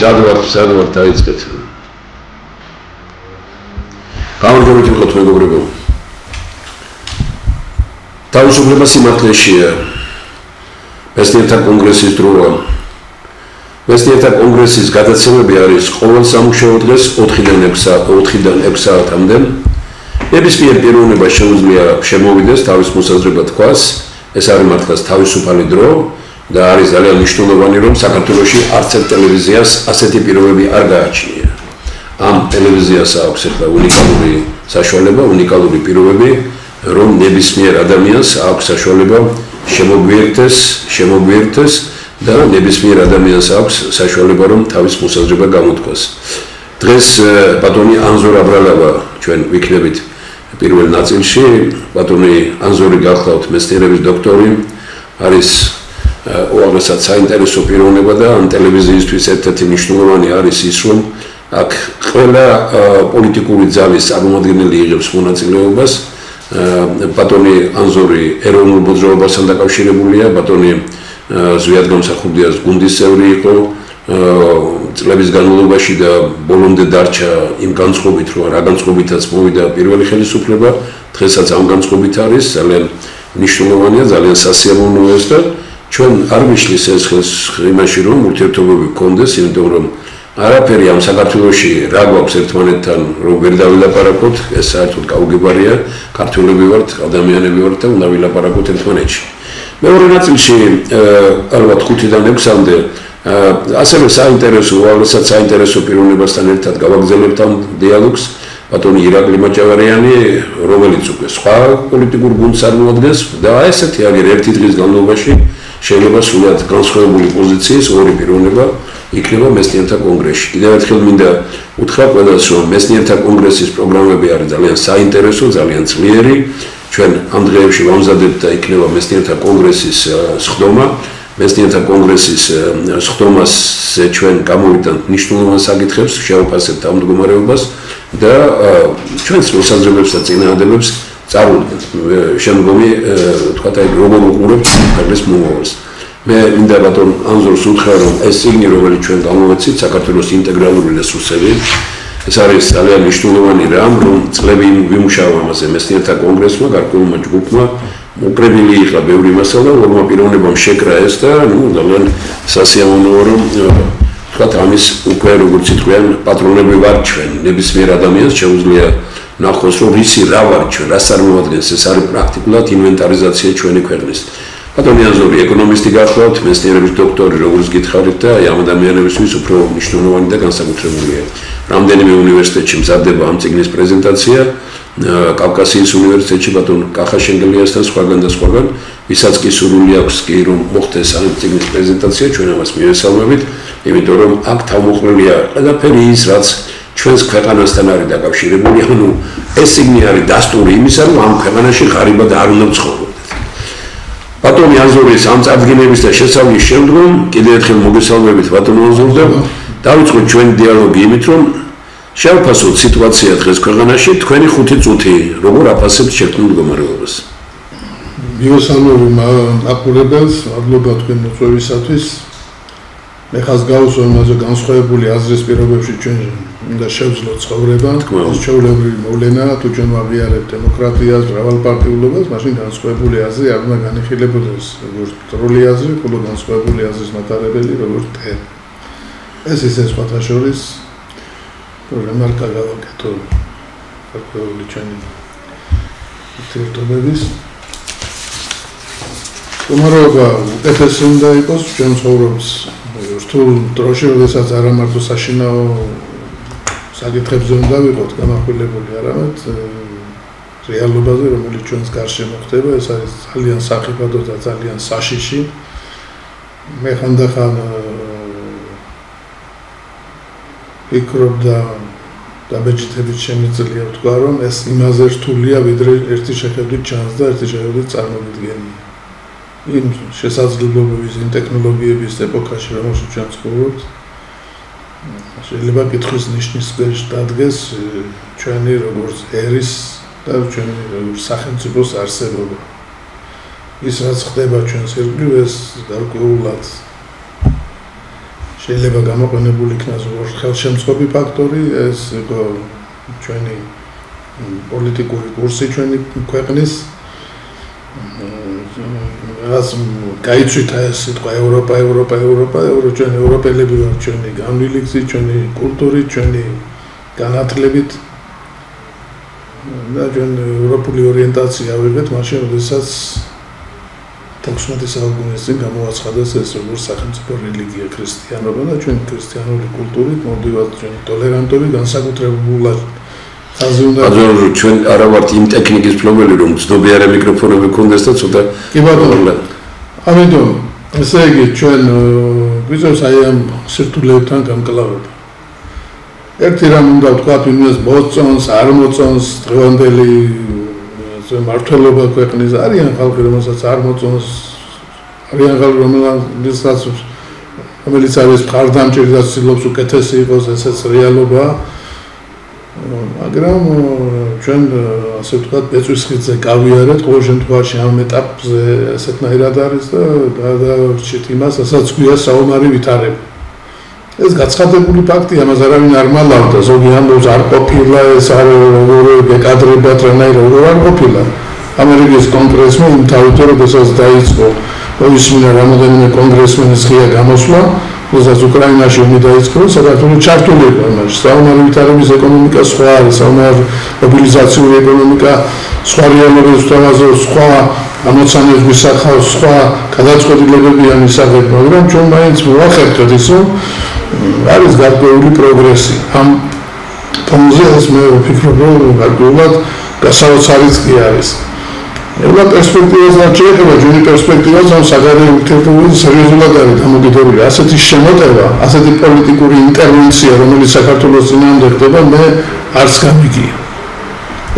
სადვარ დაიწყეთ. გამარჯვებით ვიყოთ მეგობრებო. თავისუფლება სიმართლეშია. მეცნიერთა კონგრესის დროა. მეცნიერთა კონგრესის გადაცემები არის ყოველ სამუშაო დღეს 4-დან 6 საათამდე. ნებისმიერ პიროვნება შეუძლია შემოვიდეს თავის მოსაზრება თქვას. ეს არის მართლაც თავისუფალი დრო და არის ძალიან მნიშვნელოვანი, რომ საქართველოში არც ერთ ტელევიზიას ასეთი პირობები არ გააჩნია. ამ ტელევიზიას აქვს ახლა უნიკალური საშუალება, უნიკალური პირობები, რომ ნებისმიერ ადამიანს აქვს საშუალება შემოგვიერთდეს და ნებისმიერ ადამიანს აქვს საშუალება, რომ თავის მოსაზრება გამოთქვას. დღეს ბატონი ანზორ აბრალავა ჩვენ ვიქნებით პირველ ნაწილში. ბატონი ანზორი გახლავთ მეცნიერების დოქტორი, არის უაღრესად საინტერესო პიროვნება და ამ ტელევიზიისთვის ერთ-ერთი მნიშვნელოვანი არის ის, რომ აქ ყველა პოლიტიკური ძალის წარმომადგენელი იღებს მონაწილეობას. ბატონი ანზორი ეროვნულ მოძრაობასთან დაკავშირებულია, ბატონი ზვიად გამსახურდიას გუნდის წევრი იყო წლების განმავლობაში და ბოლომდე დარჩა იმ განწყობით, რომ რა განწყობითაც მოვიდა პირველი ხელისუფლება, დღესაც ამ განწყობით არის, ძალიან მნიშვნელოვანია, ძალიან სასიამოვნოა ეს და ჩვენ არ ვიშლის ეს იმაში, რომ ურთიერთობები გქონდეს, იმიტომ რომ არაფერი ამ საქართველოში რა გვაქვს ერთმანეთთან, რომ ვერ დავილაპარაკოთ, ეს საერთოდ გაუგებარია, ქართველები ვართ, ადამიანები ვართ და უნდა ვილაპარაკოთ ერთმანეთში. მეორე ნაწილში ალბათ 5-დან 6-მდე ასევე უაღრესად საინტერესო პიროვნებასთან ერთად გავაგზავნებთ ამ დიალოგს. ბატონი ირაკლი მაჭავარიანი, რომელიც უკვე სხვა პოლიტიკურ გუნდს წარმოადგენს და ესეთი აგერ ერთი დღის განმავლობაში შეიძლება სულად განსხვავებული პოზიციის ორი პიროვნება იქნება მეცნიერთა კონგრესში. კიდევ ერთხელ მინდა უთხრა ყველას, რომ მეცნიერთა კონგრესის პროგრამები არის ძალიან საინტერესო, ძალიან ძლიერი. ჩვენ ამ დღეებში ვამზადებთ და იქნება მეცნიერთა კონგრესის სხდომა. მეცნიერთა კონგრესის სხდომაზე ჩვენ გამოვიდანთ მნიშვნელოვან საკითხებს, შევაფასებთ ამ მდგომარეობას და ჩვენს მოსაზრებებს და წინააღმდეგობებს წარუდგენთ. შემდგომი თქვა და როგორ უყურებთ საქართველოს მომავალს. მე მინდა ბატონ ანზორს უთხრა, რომ ეს წიგნი, რომელიც ჩვენ გამოვეცით, საქართველოს ინტეგრალური რესურსები, ეს არის ძალიან მნიშვნელოვანი რამ, რომ წლები ვიმუშავა ამაზე მეცნიერთა კონგრესმა, გარკვეულმა ჯგუფმა, უკრებილი იყო ბევრი მასალა, ორმა პიროვნებამ შეკრა ეს და ძალიან სასიამოვნოა, რომ თქვა ამის უკვე როგორც ითქვიან, პატრონები ვარ ჩვენ, ნებისმიერ ადამიანს შეუძლია ნახოს, რომ ისი რა ვარ ჩვენ, რას წარმოადგენს, ეს არის პრაქტიკულად ინვენტარიზაცია ჩვენი ქვეყნის. ბატონი ანზორი ეკონომისტი გახლავთ, მეცნიერების დოქტორი, როგორც გითხარით და ამ ადამიანებისთვის უფრო მნიშვნელოვანი და განსაკუთრებულია. რამდენიმე უნივერსიტეტში მზადდება ამ წიგნის პრეზენტაცია, კავკასიის უნივერსიტეტში ბატონ კახა შენგელიასთან სხვაგან, ვისაც კი სურვილი აქვს კი რომ მოხდეს ამ წიგნის პრეზენტაცია, ჩვენ ამას მივესალმებით, იმიტომ რომ აქ თავმოყრილია ყველაფერი ის, რაც ჩვენს ქვეყანასთან არის დაკავშირებული. ანუ ეს წიგნი არის დასტური იმისა, რომ ამ ქვეყანაში ღარიბად არ უნდა ვცხოვროთ. ბატონი ანზორის ამ წარდგინების და შესავლის შემდგომ კიდევ ერთხელ მოგესალმებით ბატონ ანზორ და დავიწყოთ ჩვენი დიალოგი იმით, რომ შევაფასოთ სიტუაცია დღეს ქვეყანაში, თქვენი 5 წუთი როგორ აფასებთ შექმნილ მდგომარეობას. მივესალმები მაყურებელს, მადლობა თქვენ მოწვევისათვის. მე ხას გავუსვა იმაზე განსხვავებული აზრის პირობებში ჩვენ უნდა შევძლოთ ცხოვრება, ეს ჩვეულებრივი მოვლენაა, თუ ჩვენ ვაღიარებთ დემოკრატიას, მრავალპარტიულობას, მაშინ განსხვავებული აზრი არ უნდა განიხილებოდეს, როგორც მტრული აზრი, ხოლო განსხვავებული აზრის მატარებელი, როგორც ტე. ეს ისე სხვათა შორის რემარკა გავაკეთო გარკვეული ჩვენი ურთიერთობების. მდგომარეობა უკეთესი უნდა იყოს ჩვენ ცხოვრობს რთულ დროში, როდესაც არა მარტო საშინაო საკითხებზე უნდა ვიყოთ გამახვილებული, არამედ რეალობაზე, რომელიც ჩვენს გარშემო ხდება, ეს არის ძალიან სახიფათო და ძალიან საშიში. მე ხანდახან ვფიქრობ და დაბეჭდებით შემიძლია ვთქვა, რომ ეს იმაზე რთულია, ვიდრე ერთი შეხედვით ჩანს და ერთი შეხედვით წარმოვიდგენია. იმ შესაძლებლობების, იმ ტექნოლოგიების ეპოქაში, რომელშიც ჩვენ ცხოვრობთ, შეიძლება კითხვის ნიშნის ქვეშ დადგეს ჩვენი როგორც ერის და ჩვენი როგორც სახელმწიფოს არსებობა. ის რაც ხდება ჩვენს ირგვლივ, ეს გარკვეულად შეიძლება გამოყენებული იქნას როგორც ხელშემწყობი ფაქტორი, ეს იყო ჩვენი პოლიტიკური კურსი ჩვენი ქვეყნის რაც გაიცვით ეს სიტყვა ევროპა ჩვენი ევროპელები ვართ, ჩვენი განვლილი გზით, ჩვენი კულტურით, ჩვენი განათლებით და ჩვენ ევროპული ორიენტაცია ავიღეთ მაშინ, როდესაც 16 საუკუნის წინ გამოაცხადეს ეს როგორც სახელმწიფო რელიგია ქრისტიანობა და ჩვენ ქრისტიანული კულტურით მოვდივართ ჩვენ ტოლერანტული განსაკუთრებულად ხაზი უნდა ჩვენ არა ვართ იმ ტექნიკის ფლობელი რომ ცნობიარე მიკროფონები გქონდეს და ცოტა კი ბატონო ამიტომ ესე იგი ჩვენ გვიწევს აი ამ სირთულეებთან გამკლავება ერთი რამ უნდა ვთქვა ვინმეს მოწონს არ მოწონს დღევანდელი მართლობა ქვეყნის არიან ხალხი რომელსაც არ მოწონს არიან ხალხი რომელიც არის მხარდამჭერი და ცდილობს უკეთესი იყოს ესეც რეალობაა მაგრამ ჩვენ ასე ვთქვათ ბეწვის ხიდზე გავიარეთ ყოველ შემთხვევაში ამ ეტაპზე ესეთნაირად არის და გადავრჩით იმას რასაც გვია საომარი ვითარება ეს გაცხადებული ფაქტია ამას არავინ არ მალავდა ზოგი ამბობს არ ყოფილა ეს არ გეკადრებათ რანაირად არ ყოფილა ამერიკის კონგრესმა იმ თავით როდესაც დაიწყო ისმინა რამოდენიმე კონგრესმენის ღია გამოსვლა როდესაც უკრაინაში ომი დაიწყო საქართველოს ჩართული იყო იმაში საომარი ვითარების ეკონომიკა სხვა არის საომარი მობილიზაციური ეკონომიკა სხვა რეალობებს თავაზობს სხვა ამოცანებს გვისახავს სხვა გადაწყვეტილებებია მისაღებ მაგრამ ჩვენ მაინც ვახერხეთ ის რომ არის გარკვეული პროგრესი ამ ფონზე ეს მე ვფიქრობ რომ გარკვეულად გასაოცარიც კი არის ევროპა პერსპექტივას არ შეიძლება ჩვენი პერსპექტივას ამ საგარეო ურთიერთობებში სერიოზულად არის დამოკიდებული ასეთი შემოტევა ასეთი პოლიტიკური ინტერვენცია რომელიც საქართველოს წინააღმდეგ ხდება მე არც გამიგია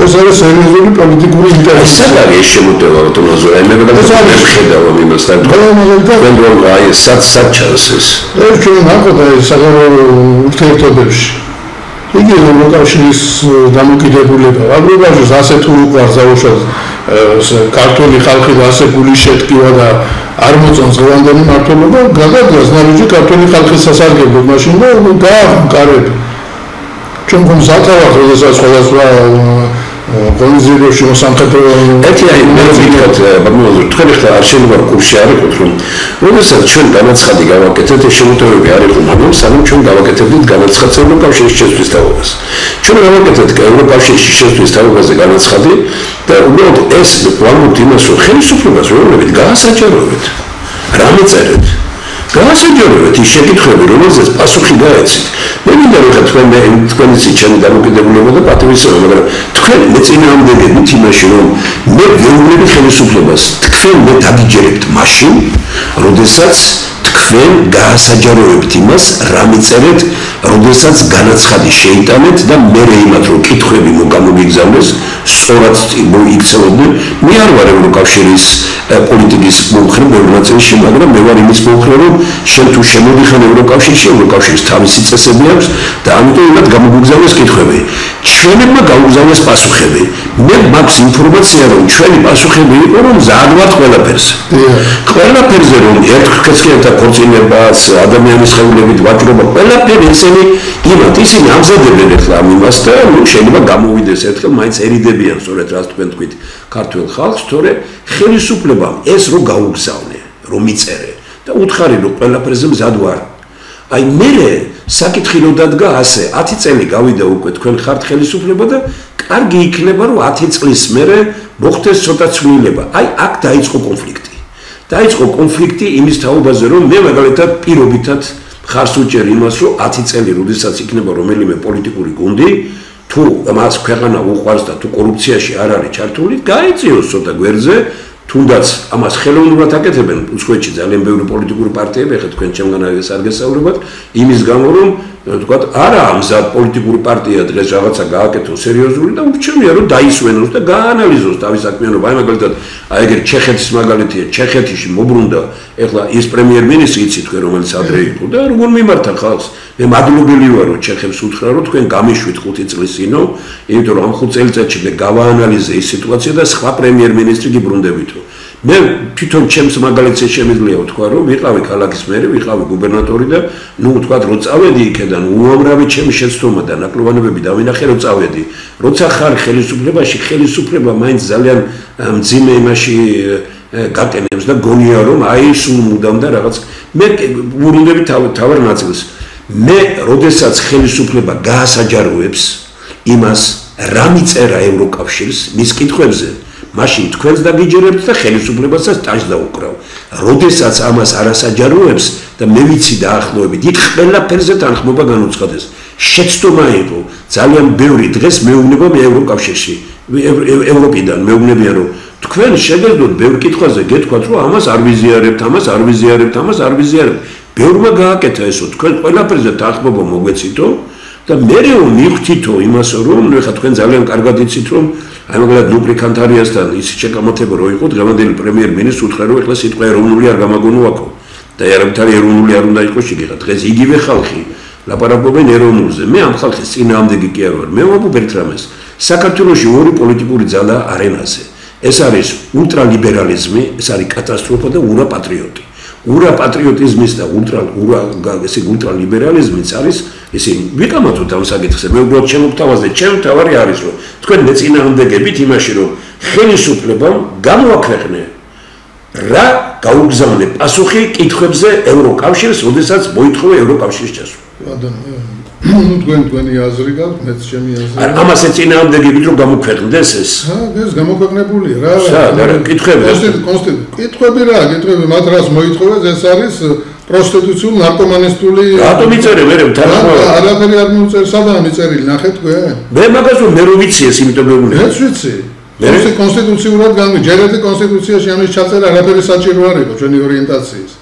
ეს არის სერიოზული პოლიტიკური ინტერვენცია ეს არის შემოტევა რატომაზე აი მე გადავხედავ იმასთან თქვენ რომ აი სად ჩანს ეს ჩვენ ნახოთ აი საგარეო ურთიერთობებში იგი ევროკავშირის დამოკიდებულება აბრუბაჟის ასე თუ უყვარს დაუშვათ ქართული ხალხი და ასე გული შეტკივა და არ მოწონს დღევანდელი მმართველობა გადადგას ნაბიჯი ქართული ხალხის სასარგებლოდ მაშინ და გააღმკარებ ჩვენ გომზათავართ როდესაც სხვადასხვა კონზერვაში სამხედრო ერთი აი მე ვიტყოდ ბაბულა თქვენ ახლა არ შეიძლება კურსი არ იყოთ რომ როდესაც ჩვენ განაცხადი გავაკეთეთ ეს შემოტევები არ იყო მაგრამ სანამ ჩვენ გავაკეთებდით განაცხადს ევროკავშირის შეცვლის თაობას ჩვენ გავაკეთეთ ევროკავშირის შეცვლის თაობაზე განაცხადი და უბრალოდ ეს ვამბობთ იმას რომ ხელისუფლებას რომლებიც გაასაჭაროებთ რამე წერეთ გაასაჭაროებთ ის შეკითხვები რომელზეც პასუხი გაეცით მე მინდა რომ თქვენი ჩემი დამოკიდებულება და პატივისცემა მაგრამ თქვენ მეწინააღმდეგებით იმაში რომ მე ვეუბნები ხელისუფლებას თქვენ მე დაგიჯერებთ მაშინ როდესაც თქვენ გაასაჯაროებთ იმას რა მიწერეთ როდესაც განაცხადი შეიტანეთ და მე იმათ რომ კითხვები მოგამოგიგზავნეს სწორად მოიქცეოდნენ მე არ ვარ ევროკავშირის პოლიტიკის მომხრე ბევრ ნაწილში მაგრამ მე ვარ იმის მომხრე რომ შენ თუ შემოდიხარ ევროკავშირში ევროკავშირის თავისი წესები აქვს და ამიტომ იმათ გამოგიგზავნეს კითხვები ჩვენებმა გაუგზავნეს პასუხები მე მაქვს ინფორმაცია რომ ჩვენი პასუხები იყო რომ ზადვართ ყველაფერზე რომ ერთხელ ქორწინებას ადამიანის ხელებით ვაჭრობა ყველაფერი ესენი იმათ ისინი ამზადებენ ახლა ამ იმას და შეიძლება გამოვიდეს ერთხელ მაინც ერიდებიან სწორედ რას თქვენ თქვით ქართულ ხალხს თორე ხელისუფლებამ ეს რო გაუგზავნე რომ მიწერე და უთხარი რომ ყველაფერზე მზად ვარ აი მე საკითხი რო დადგა ასე 10 წელი გავიდა უკვე თქვენ ხართ ხელისუფლება და კარგი იქნება რომ 10 წლის მერე მოხდეს ცოტა ცვლილება აი აქ დაიწყო კონფლიქტი დაიწყო კონფლიქტი იმის თაობაზე რომ მე მაგალითად პირობითად ხარს უჭერ იმას რომ 10 წელი როდესაც იქნება რომელიმე პოლიტიკური გუნდი თუ მას ქვეყანა უყვარს და თუ კორუფციაში არ არის ჩართული გაიწიოს ცოტა გვერდზე თუნდაც ამას ხელოვნურად აკეთებენ უცხოეთში ძალიან ბევრი პოლიტიკური პარტიები ახლა თქვენ ჩემგან ეს არ გესაუბრებათ იმის გამო რომ თქვათ არა ამზად პოლიტიკური პარტია დღეს რაღაცა გააკეთო სერიოზული და ურჩევნია რომ დაისვენოს და გაანალიზოს თავის საქმიანობა აი მაგალითად აი ეგრე ჩეხეთის მაგალითია ჩეხეთში მოbrunდა ახლა ის პრემიერ-მინისტრი იცით თქვენ რომელიც ადრე იყო და როგორ მიმართა ხალხს მე მადლობელი ვარ რომ ჩეხებს უთხრა რომ თქვენ გამიშვით 5 წლის წინო იმიტომ რომ ამ 5 წელიწადში მე გავაანალიზე ის სიტუაცია და სხვა პრემიერ-მინისტრი გიბრუნდებითო მე თვითონ ჩემს მაგალითზე შემიძლია ვთქვა, რომ ვიყავი ქალაქის მერი, ვიყავი გუბერნატორი და ნუ ვთქვა, რომ წავედი იქიდან, უამრავი ჩემი შეცდომა და ნაკლოვანებები დავინახე, რომ წავედი. როცა ხარ ხელისუფლებაში, ხელისუფლება მაინც ძალიან მძიმე იმაში გაკენებს და გონია რომ აი სულ მუდამ და რაღაც მე ვურუნდები თავარ ნაწილს. მე როდესაც ხელისუფლება გაასაჯაროებს იმას, რა მიწერა ევროკავშირს მის კითხვებზე, მაშინ თქვენს დაგიჯერებთ და ხელისუფლებასაც ტანჯს დაუკრავ. როდესაც ამას არასაჯაროებს და მე ვიცი დაახლოებით, იქ ყველაფერზე თანხმობა განუცხადეს. შეცდომა იყო ძალიან ბევრი დღეს მეუბნება მე ევროკავშირში, ევროპიდან მეუბნებიან რომ თქვენ შეგეძლოთ ბევრ კითხვაზე გეთქვათ რომ ამას არ ვიზიარებთ, ამას არ ვიზიარებთ, ამას არ ვიზიარებთ. ბევრმა გააკეთა ესო, თქვენ ყველაფერზე თანხმობა მოგვეცითო და მერე მივხვდითო იმას რომ ეხლა თქვენ ძალიან კარგად იცით რომ აი მაგალითად ნუკრი ქანთარიასთან ის შეკამათება რო იყო დღევანდელი პრემიერ-მინისტრს უთხრა რომ ეხლა სიტყვა ეროვნული არ გამაგონო აქო და არამთავარი ეროვნული არ უნდა იყოს შეგიღა დღეს იგივე ხალხი ლაპარაკობენ ეროვნულზე მე ამ ხალხის წინააღმდეგი კი არ ვარ მე ვამბობ ერთ რამეს საქართველოში ორი პოლიტიკური ძალა არენაზე ეს არის ულტრალიბერალიზმი ეს არის კატასტროფა და ურაპატრიოტი ურაპატრიოტიზმის და ულტრალიბერალიზმიც არის ისინი ვიკამათოთ ამ საკითხზე მე უბრალოდ შემოგთავაზეთ ჩემი თავარი არის რომ თქვენ მეწინააღმდეგებით იმაში რომ ხელისუფლებამ გამოაქვეყნე რა გაუგზავნე პასუხი კითხვებზე ევროკავშირს, როდესაც მოითხოვა ევროკავშირის ჩასვლა. თქვენი აზრი გაქვთ, მეც ჩემი აზრი. ამას ეწინააღმდეგებით რომ გამოქვეყნდეს ეს? ეს გამოქვეყნებულია რა. კითხვები რა, კითხვები მათ რას მოითხოვეს, ეს არის პროსტიტუციულ ნარკომანისტული რატომ იწერე მე არაფერი არ მოუწერ სადაა მიწერილი ნახეთ თქვენ მე მაგას მე რო ვიცი ეს იმიტომ რომ მეც ვიცი ეს კონსტიტუციურად გამიჯერეთ კონსტიტუციაში ამის ჩაწერა არაფერი საჭირო არ იყო ჩვენი ორიენტაციის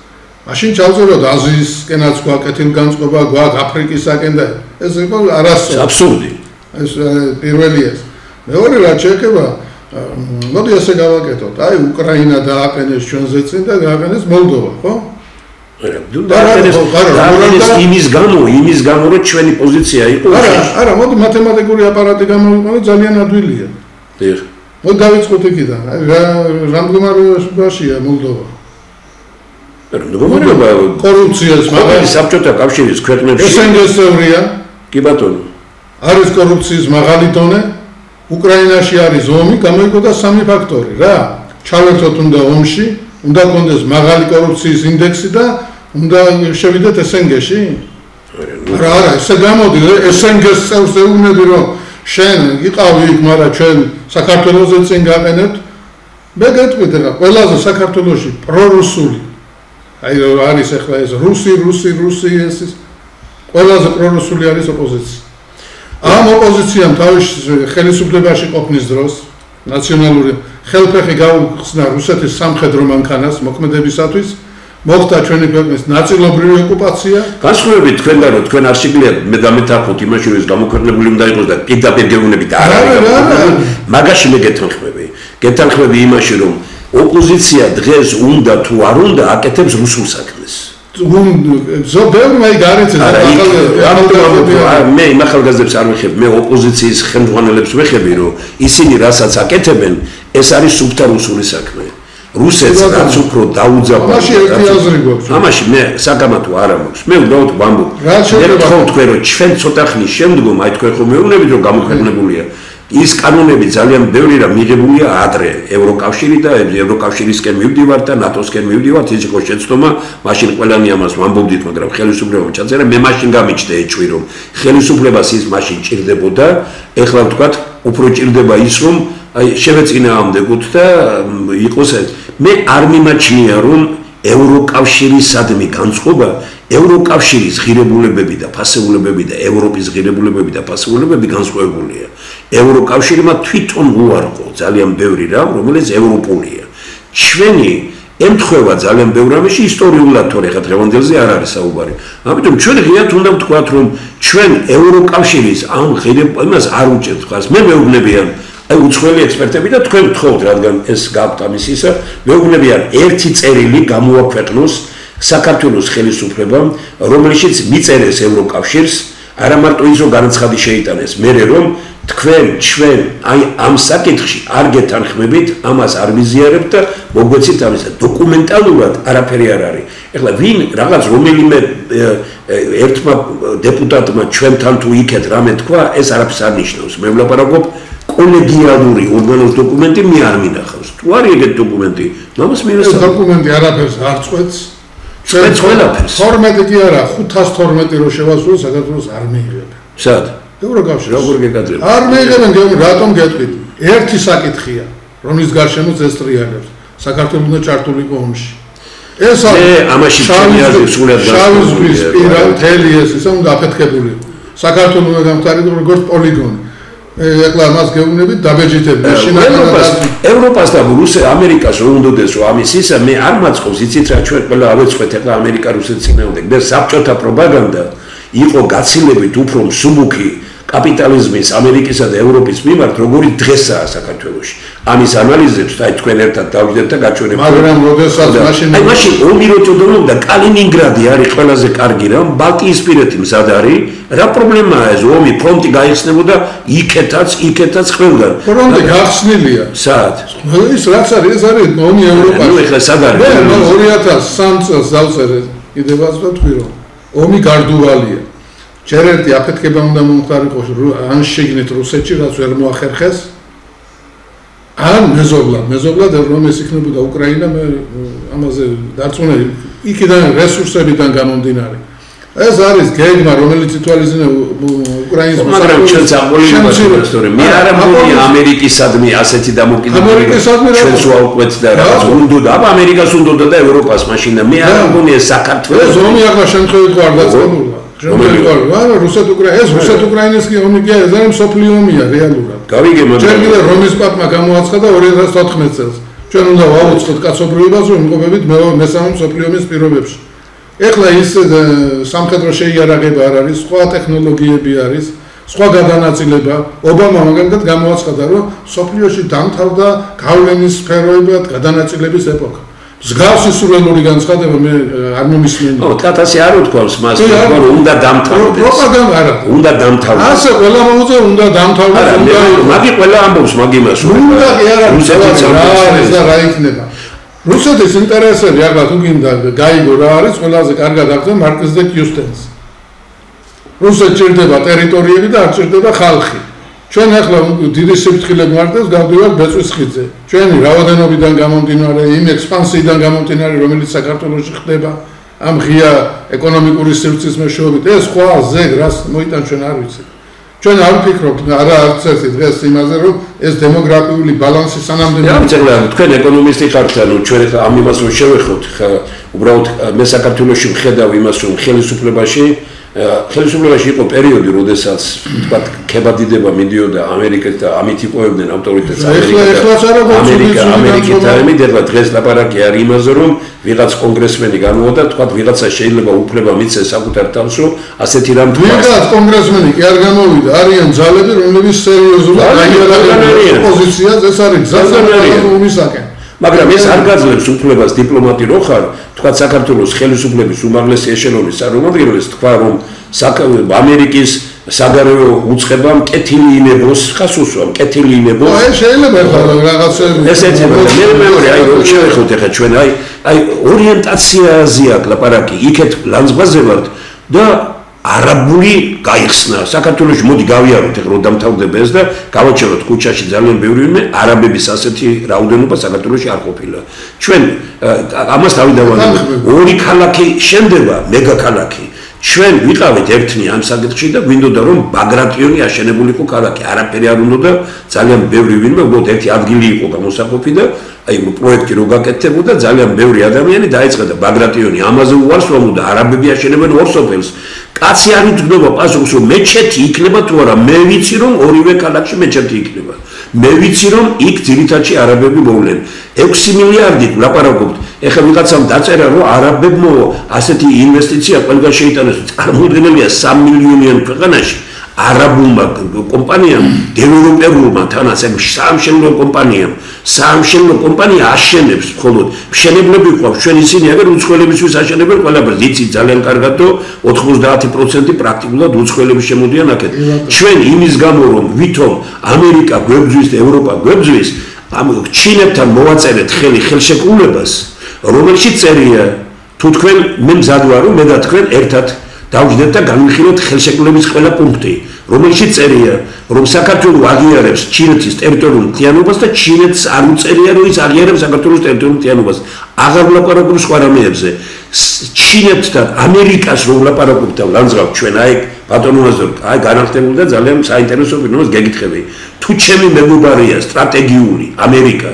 მაშინ ჩავწეროთ აზიისკენაც გვაქვს კეთილგანწყობა გვაქვს აფრიკისაკენ და ეს იყო არასწორი აბსურდი ეს პირველი ეს მეორე რაც შეეხება მოდი ასე გავაკეთოთ აი უკრაინა დააყენეს ჩვენზე წინ და გააყენეს მოლდოვა ხო იმის გამო რომ ჩვენი პოზიცია იყო არა მოდი მათემატიკური აპარატი გამოვიყენოთ ძალიან ადვილია დიახ მოდი დავიწყოთ იქიდან რა მდგომარეობაშია მოლდოვა კორუფციას მაგარი საბჭოთა კავშირის ქვეყნებში ესენგეს წევრია კი ბატონო არის კორუფციის მაღალი დონე უკრაინაში არის ომი გამოიგო და სამი ფაქტორი რა ჩავერთოთ უნდა ომში უნდა კონდეს მაღალი კორუფციის ინდექსი და უნდა შევიდეთ ესენგეში? არა, ესე გამოდი, ესენგეს წევრს ეუბნები რომ შენ იყავი იქ, მაგრამ ჩვენ საქართველოზე წინ გაყენებთ. მე გეტყვით რა, ყველაზე საქართველოში პრორუსული. აი არის ახლა ეს რუსი ეს ყველაზე პრორუსული არის ოპოზიცია. ამ ოპოზიციამ თავის ხელისუფლებაში ყოფნის დროს ნაციონალური ხელფეხი გაუხსნა რუსეთის სამხედრო მანქანას მოქმედებისათვის მოხდა ჩვენი ქვეყნის ნაწილობრივი ოკუპაცია. განსხვავებით თქვენგან რომ თქვენ არ შეგიძლიათ მე დამეთანხმოთ იმაში რომ ეს გამოქვეყნებული უნდა იყოს და პირდაპირ გეუბნებით არ არის. მაგაში მე გეთანხმები იმაში რომ ოპოზიცია დღეს უნდა თუ არ უნდა აკეთებს რუსულ საქმეს. ზოგადად აი გარეთ მე იმ ახალგაზრდებს არ ვეხებ მე ოპოზიციის ხელმძღვანელებს ვეხები რომ ისინი რასაც აკეთებენ ეს არის სუფთა რუსული საქმე. რუსეთს რაც უფრო დაუძაბა ამაში მე საკამათო არ მაქვს მე უბრალოდ ვამბობ მე ვთხოვ თქვენ რომ ჩვენ ცოტა ხნის შემდგომ აი თქვენ ხომ მეუბნებით რომ გამოქვეყნებულია ის კანონები ძალიან ბევრი რა მიღებულია ადრე ევროკავშირი და ევროკავშირისკენ მივდივართ და ნატოსკენ მივდივართ ის იყო შეცდომა მაშინ ყველანი ამას ვამბობდით მაგრამ ხელისუფლებამ ჩაწერა მე მაშინ გამიჩნდა ეჭვი რომ ხელისუფლებას ის მაშინ ჭირდებოდა ეხლა ვთქვათ უფრო ჭირდება ის რომ აი შევეწინააღმდეგოთ და იყოს მე არ მიმაჩნია რომ ევროკავშირისადმი განწყობა ევროკავშირის ღირებულებები და ფასეულებები და ევროპის ღირებულებები და ფასეულებები განსხვავებულია ევროკავშირმა თვითონ უარყო ძალიან ბევრი რამ რომელიც ევროპულია ჩვენი ემთხვევა ძალიან ბევრ რამეში ისტორიულად თორე ხა დღევანდელზე არ არის საუბარი ამიტომ ჩვენ ღიად უნდა ვთქვათ რომ ჩვენ ევროკავშირის ამ ღირებულებას არ უჭერთ ხარს მე მეუბნებიან აი უცხოელი ექსპერტები და თქვენ გთხოვთ რადგან ეს გაქვთ ამის ისა მეუბნებიან ერთი წერილი გამოაქვეყნოს საქართველოს ხელისუფლებამ რომელშიც მიწერეს ევროკავშირს არა მარტო ის რომ განაცხადი შეიტანეს მერე რომ თქვენ ჩვენ აი ამ საკითხში არ გეთანხმებით ამას არ ვიზიარებთ და მოგვეცით ამისა დოკუმენტალურად არაფერი არ არის. ეხლა ვინ რაღაც რომელიმე ერთმა დეპუტატმა ჩვენთან თუ იქეთ რამე თქვა, ეს არაფერს არ ნიშნავს. მე ვლაპარაკობ კოლეგიალური ორგანოს დოკუმენტი მე არ მინახავს. თუ არის ეგეთ დოკუმენტი, მამას მინახავს. ეს დოკუმენტი არაფერს არ წვეთს. წვეთს ყველაფერს. 12 კი არა, 512 რო შევასრულო საქართველოს არ მიიღებენ. სად? ევროკავშირი. როგორ გეკადრება? არ მიიღებენ, რატომ გეტყვით? ერთი საკითხია, რომლის გარშემოც ეს ტრიალებს. საქართველოს უნდა ჩართულიყო ომში. ეს ამაში შავი ზღვის პირა მთელი ეს ისე უნდა აფეთქებული. საქართველოს უნდა გამხდარიყო როგორც პოლიგონი. ეხლა მას გეუბნებით დაბეჭდებით. ევროპას და ამერიკას რომ უნდადეს რომ ამის ისა მე არ მაწყობს იცით რა ჩვენ ყველა ავეცხვეთ ეხლა ამერიკა რუსეთის წინააღმდეგ. მე საბჭოთა პროპაგანდა იყო გაცილებით უფრო მსუბუქი კაპიტალიზმის ამერიკისა და ევროპის მიმართ როგორი დღესაა საქართველოში. ამის ანალიზებს და თქვენ ერთად დავждეთ და გაჩვენებთ. მაგრამ როდესაც მაშინ ომი რო წოდოლობდა კალინინგრადი არის ყველაზე კარგი რა, ბალტიისპირეთი მზად არის. რა პრობლემაა ეს ომი ფრონტი გაიხსნებოდა იქეთაც ყველგან. ფრონტი გახსნილია. სად? ის რაც არის ეს არის ომი ევროპაში. ნუ ეხლა სად არის? 2003 წელს დავწერე კიდევაც და თქვი რომ ომი გარდუვალია. ჯერ ერთი აფეთქება უნდა მომხდარიყო ან შეგნით რუსეთში რაც ვერ მოახერხეს ან მეზობლად რომ ეს იქნებოდა უკრაინა მე ამაზე დარწმუნებული იქიდან რესურსებიდან გამომდინარე ეს არის გეგმა რომელიც ითვალისწინებს უკრაინის მაგრამ ჩვენ წამოვლინებთ მე არ ამბობია ამერიკისადმი ასეთი დამოკიდებულება ჩვენს ვაუკვეთ და რაღაც უნდა აბა ამერიკას უნდა და ევროპას მაშინ და მე არ ამბობია საქართველოს ეს ომი ახლა შემთხვევით ყარ დაწყებულა არა რუსეთ-უკრაინის კი ომი კი ეს არის მსოფლიო ომია რეალურად. გავიგე მაგრამ ჩვენ კიდე რომის პაპმა გამოაცხადა 2014 წელს. ჩვენ უნდა ვაუწყოთ კაცობრიობას რომ იმყოფებით მესამე მსოფლიო ომის პირობებში. ეხლა ის სამხედრო შეიარაღება არ არის, სხვა ტექნოლოგიები არის, სხვა გადანაწილება. ობამა მაგალითად გამოაცხადა რომ მსოფლიოში დამთავრდა გავლენის სფეროებად გადანაწილების ეპოქა. მსგავსი სურველური განცხადება მე არ მომისმენია. ო, თათასი არ უთქვამს მას, რომ უნდა დამთავრდეს. პროპაგანდა არა. უნდა დამთავრდეს. ასე ყველა მოუწევ უნდა დამთავრდეს. მაგი ყველა ამბობს მაგ იმას. უნდა კი არა, რა იქნება. რუსეთის ინტერესები ახლა თუ გინდა გაიგო რა არის, ყველაზე კარგად აღწევ მარკეს და კიუსტენს. რუსეთს ჭირდება ტერიტორიები და არ ჭირდება ხალხი. ჩვენ ახლა დიდი სიფრთხილე გვარდებს გავდივართ ბეწვის ხიდზე. ჩვენი რაოდენობიდან გამომდინარე, იმ ექსპანსიიდან გამომდინარე, რომელიც საქართველოში ხდება, ამ ღია ეკონომიკური სივრცის მეშვეობით, ეს სხვა ზეგ რას მოიტან ჩვენ არ ვიცით. ჩვენ არ ვფიქრობთ არა არც ერთი დღეს იმაზე, რომ ეს დემოგრაფიული ბალანსი სანამდე თქვენ ეკონომისტი ხართ, ანუ ჩვენ ამ იმას რომ შევეხოთ, ხა უბრალოდ მე საქართველოში ვხედავ იმას, რომ ხელისუფლებაში იყო პერიოდი, როდესაც თქვა ქებადიდება მიდიოდა ამერიკას და ამით იპოვებდნენ ავტორიტეტს ამერიკა დღეს ლაპარაკი არის იმაზე, რომ ვიღაც კონგრესმენი გამოვა და თქვა ვიღაცა შეიძლება უფლება მიცეს საკუთარ თავს, რომ ასეთი რამ თქვა. ვიღაც კონგრესმენი კი არ გამოვიდა, არიან ძალები, რომლებიც სერიოზულად აიარებენ ოპოზიციას, ეს არის გზასაკუთრებულისაკენ. მაგრამ ეს არ გაძლევს უფლებას დიპლომატი რო ხარ, თქვა საქართველოს ხელისუფლების უმაღლესი ეშელონის წარმომადგენლებს თქვა რომ ამერიკის საგარეო უწყებამ კეთილი ინებოს ხას უსვამ, კეთილი ინებოს. აი შეიძლება რაღაცა ეს ეცემა მე აი რომ შევეხოთ ახლა ჩვენ აი ორიენტაციაზე აქვს ლაპარაკი, იქეთ ლანძღვაზე ვართ და არაბული გაიხსნა. საქართველოში მოდი გავიაროთ ახლა რომ დამთავრდება ეს და გავაჩეროთ ქუჩაში ძალიან ბევრი ვინმე არაბების ასეთი რაოდენობა საქართველოში არ ყოფილა. ჩვენ ამას დავიდავანებთ. ორი ქალაქი შენდება მეგაქალაქი. ჩვენ ვიყავით ერთნი ამ საკითხში და გვინდოდა რომ ბაგრატიონი აშენებულიყო ქალაქი. არაფერი არ უნდა და ძალიან ბევრი ვინმე უბრალოდ ერთი ადგილი იყო გამოსაყოფი და აი პროექტი რო გაკეთებოდა ძალიან ბევრი ადამიანი დაიწყე და ბაგრატიონი ამაზე უარს რომ და არაბები აშენებენ ორ სოფელს. კაცი არ უთქნება პასუხს რომ მეჩეთი იქნება თუ არა, მე ვიცი რომ ორივე ქალაქში მეჩეთი იქნება. მე ვიცი რომ იქ ძირითადში არაბები მოვლენ. 6 მილიარდი ლაპარაკობთ. ეხლა ვიღაცამ დაწერა რომ არაბებმა ასეთი ინვესტიცია ყველგან შეიტანეს. წარმოუდგენელია 3 მილიონიან ქვეყანაში არაბულმა კომპანიამ, დეველოპერულმა თან ასე სამშენებლო კომპანიამ, სამშენებლო კომპანია აშენებს მხოლოდ მშენებლები ყავს, ჩვენ ისინი აგერ უცხოელებისთვის აშენებენ ყველაფერს, იცით ძალიან კარგად და 90% პრაქტიკულად უცხოელები შემოდიან აქეთ. ჩვენ იმის გამო რომ ვითომ ამერიკა გვებძვის და ევროპა გვებძვის, ჩინებთან მოვაწერეთ ხელი ხელშეკრულებას, რომელშიც წერია თუ თქვენ მე მზად ვარ რომ მე და თქვენ ერთად დავждეთ და განვიხილოთ ხელშეკრულების ყველა პუნქტი, რომელშიც წერია რომ საქართველოს აღიარებს ჩინეთის ტერიტორიულ მთლიანობას და ჩინეთს არ უწერია რომ ის აღიარებს საქართველოს ტერიტორიულ მთლიანობას. აღარ ვლაპარაკობ სხვა რამეებზე. ჩინეთთან ამერიკას რო ვლაპარაკობ და ლანძღავ ჩვენ აი ბატონოაზორ აი განახტებული და ძალიან საინტერესო ფინოს გეკითხები. თუ ჩემი მეგობარია სტრატეგიული ამერიკა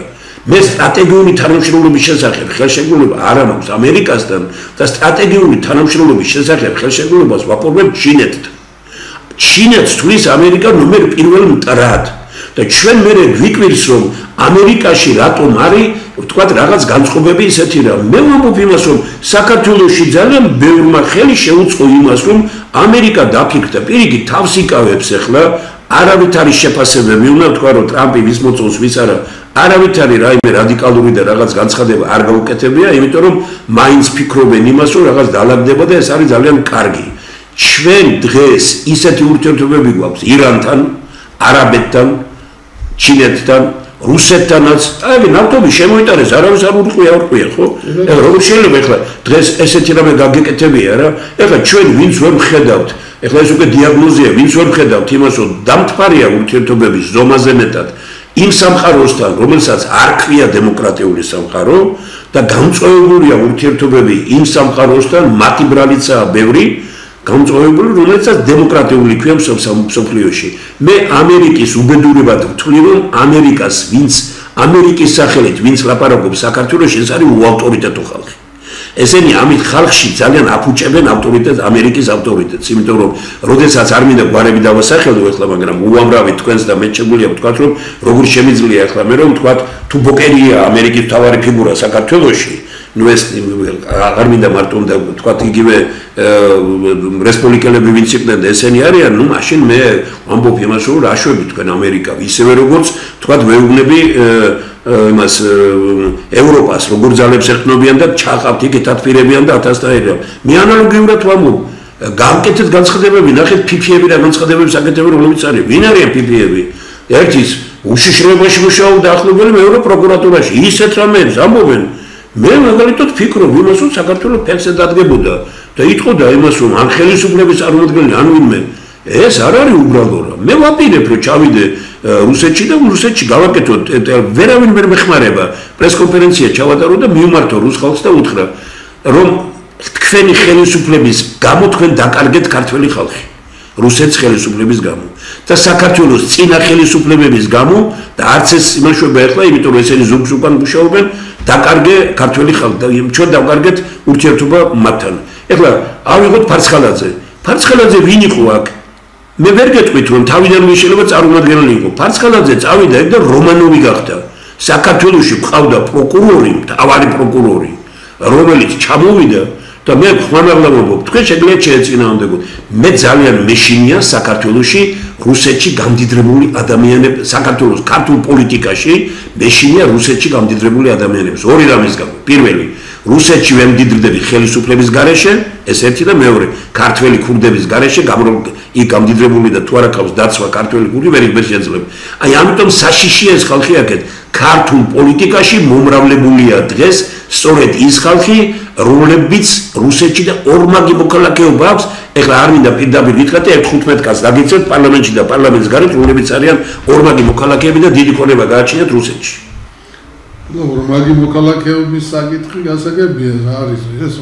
მე სტრატეგიული თანამშრომლობის შესახებ ხელშეკრულება არ აქვს ამერიკასთან და სტრატეგიული თანამშრომლობის შესახებ ხელშეკრულებას ვაფორმებ ჩინეთთან. ჩინეთს თulis ამერიკა ნომერ პირველ მტრად და ჩვენ მე ვიკვირს რომ ამერიკაში რატომ არის ვთქვათ რაღაც განწყობები ისეთი რა მე ვამბობ იმას რომ საქართველოში ძალიან ბევრმა ხელი შეუწყო იმას რომ ამერიკა დაფიქრდა პირიქით თავს იკავებს ახლა არავით არის შეფასებები უნდა ვთქვა რომ ტრამპი ვის მოწონს ვის არა არავით არის რაიმე რადიკალური და რაღაც განცხადება არ გაუკეთებია იმიტომ რომ მაინც ფიქრობენ იმას რომ რაღაც დალაგდება და ეს არის ძალიან კარგი ჩვენ დღეს ისეთი ურთიერთობები გვაქვს ირანთან არაბეთთან ჩინეთთან რუსეთთანაც აი ნავთობი შემოიტანეს არავის არ ურყვია ხო ეხლა როგორ შეიძლება ეხლა დღეს ესეთი რამე გაგეკეთებია რა ეხლა ჩვენ ვინც ვერ ვხედავთ ეხლა ეს უკვე დიაგნოზია ვინც ვერ ვხედავთ იმას რომ დამთფარია ურთიერთობების ზომაზე მეტად იმ სამყაროსთან რომელსაც არ ქვია დემოკრატიული სამყარო და გამწვევებულია ურთიერთობები იმ სამყაროსთან მათი ბრალიცაა ბევრი გამწვევებული რომელსაც დემოკრატიული ქვია მსოფლიოში მე ამერიკის უბედურებად ვთვლი რომ ამერიკას ვინც ამერიკის სახელით ვინც ლაპარაკობს საქართველოში ეს არის უავტორიტეტო ხალხი ესენი ამით ხალხში ძალიან აფუჭებენ ავტორიტეტს ამერიკის ავტორიტეტს იმიტომ რომ როდესაც არ მინდა გვარები დავასახელო ახლა მაგრამ უამრავი თქვენს და მე შეგვიძლია ვთქვათ რომ როგორ შემიძლია ახლა მე რომ ვთქვათ თუ ბოკერია ამერიკის მთავარი ფიგურა საქართველოში ну ეს აღარ მინდა მარტო და ვთქვათ იგივე რესპუბლიკელები ვინც იყვნენ ესენი არიან ну მაშინ მე ამბობ იმას რომ რა შვები თქვენ ამერიკა ისევე როგორც ვთქვათ ვეუბნები იმას ევროპას როგორ ძალებს ეხნობიან და ჩაყავთ იქ ეთათფირებიან და ათასთაერიან მე ანალოგიურად ვამბობ გამკეთეთ განცხადებები ნახეთ ფიფიები და განცხადებების საკეთებები რომლებიც არის ვინ არიან ფიფიები ერთის უშიშროებაში მუშაობ დაახლოებული მეორე პროკურატურაში ისეთ რამეებს ამბობენ მე მაგალითად ვფიქრობ იმას რომ საქართველოს ფეხზე დადგებოდა და იტყოდა იმას რომ ან ხელისუფლების წარმომადგენელი ან ვინმე ეს არ არის უბრალო რა მე ვაპირებ რომ ჩავიდე რუსეთში და რუსეთში გავაკეთო ვერავინ ვერ მეხმარება პრესკონფერენცია ჩავატარო და მივმართო რუს ხალხს და უთხრა რომ თქვენი ხელისუფლების გამო თქვენ დაკარგეთ ქართველი ხალხი რუსეთის ხელისუფლების გამო და საქართველოს წინა ხელისუფლებების გამო და არც ეს იმაშვება ახლა იმიტომ რომ ესენი ზურგს უკან მუშაობენ დაკარგე ქართველი ხალხი და ჩვენ დავკარგეთ ურთიერთობა მათთან ახლა ავიღოთ ფარცხალაძე ვინ იყო აქ მე ვერ გეტყვით რომ თავიდანვე შეიძლება წარმომადგენელი იყო ფარცხალაძე წავიდა და რომანოვი გახდა საქართველოში ყავდა პროკურორი მთავარი პროკურორი რომელიც ჩამოვიდა და მე ხმამაღლა ვამბობ თქვენ შეგიძლიათ შეეწინააღმდეგოთ მე ძალიან მეშინია საქართველოში რუსეთში გამდიდრებული ადამიანები საქართველოს ქართულ პოლიტიკაში მეშინია რუსეთში გამდიდრებული ადამიანებს ორი რამის გამო პირველი რუსეთში ვემდიდრდები ხელისუფლების გარეშე ეს ერთი და მეორე ქართველი ქურდების გარეშე იქ გამდიდრებული და თუ არ აქვს დაცვა ქართველი ქურდი ვერ შეიძლება აი ამიტომ საშიშია ეს ხალხი აქეთ ქართულ პოლიტიკაში მომრავლებულია დღეს სწორედ ის ხალხი რომლებიც რუსეთში და ორმაგი მოქალაქეობა აქვს ეხლა არ მინდა პირდაპირ გითხრათ 15 კაცს დაგიწევთ პარლამენტში და პარლამენტის გარეთ რომლებიც არიან ორმაგი მოქალაქეები და დიდი ქონება გააჩნიათ რუსეთში ну ორმაგი მოქალაქეობის საკითხი გასაგებია არის ეს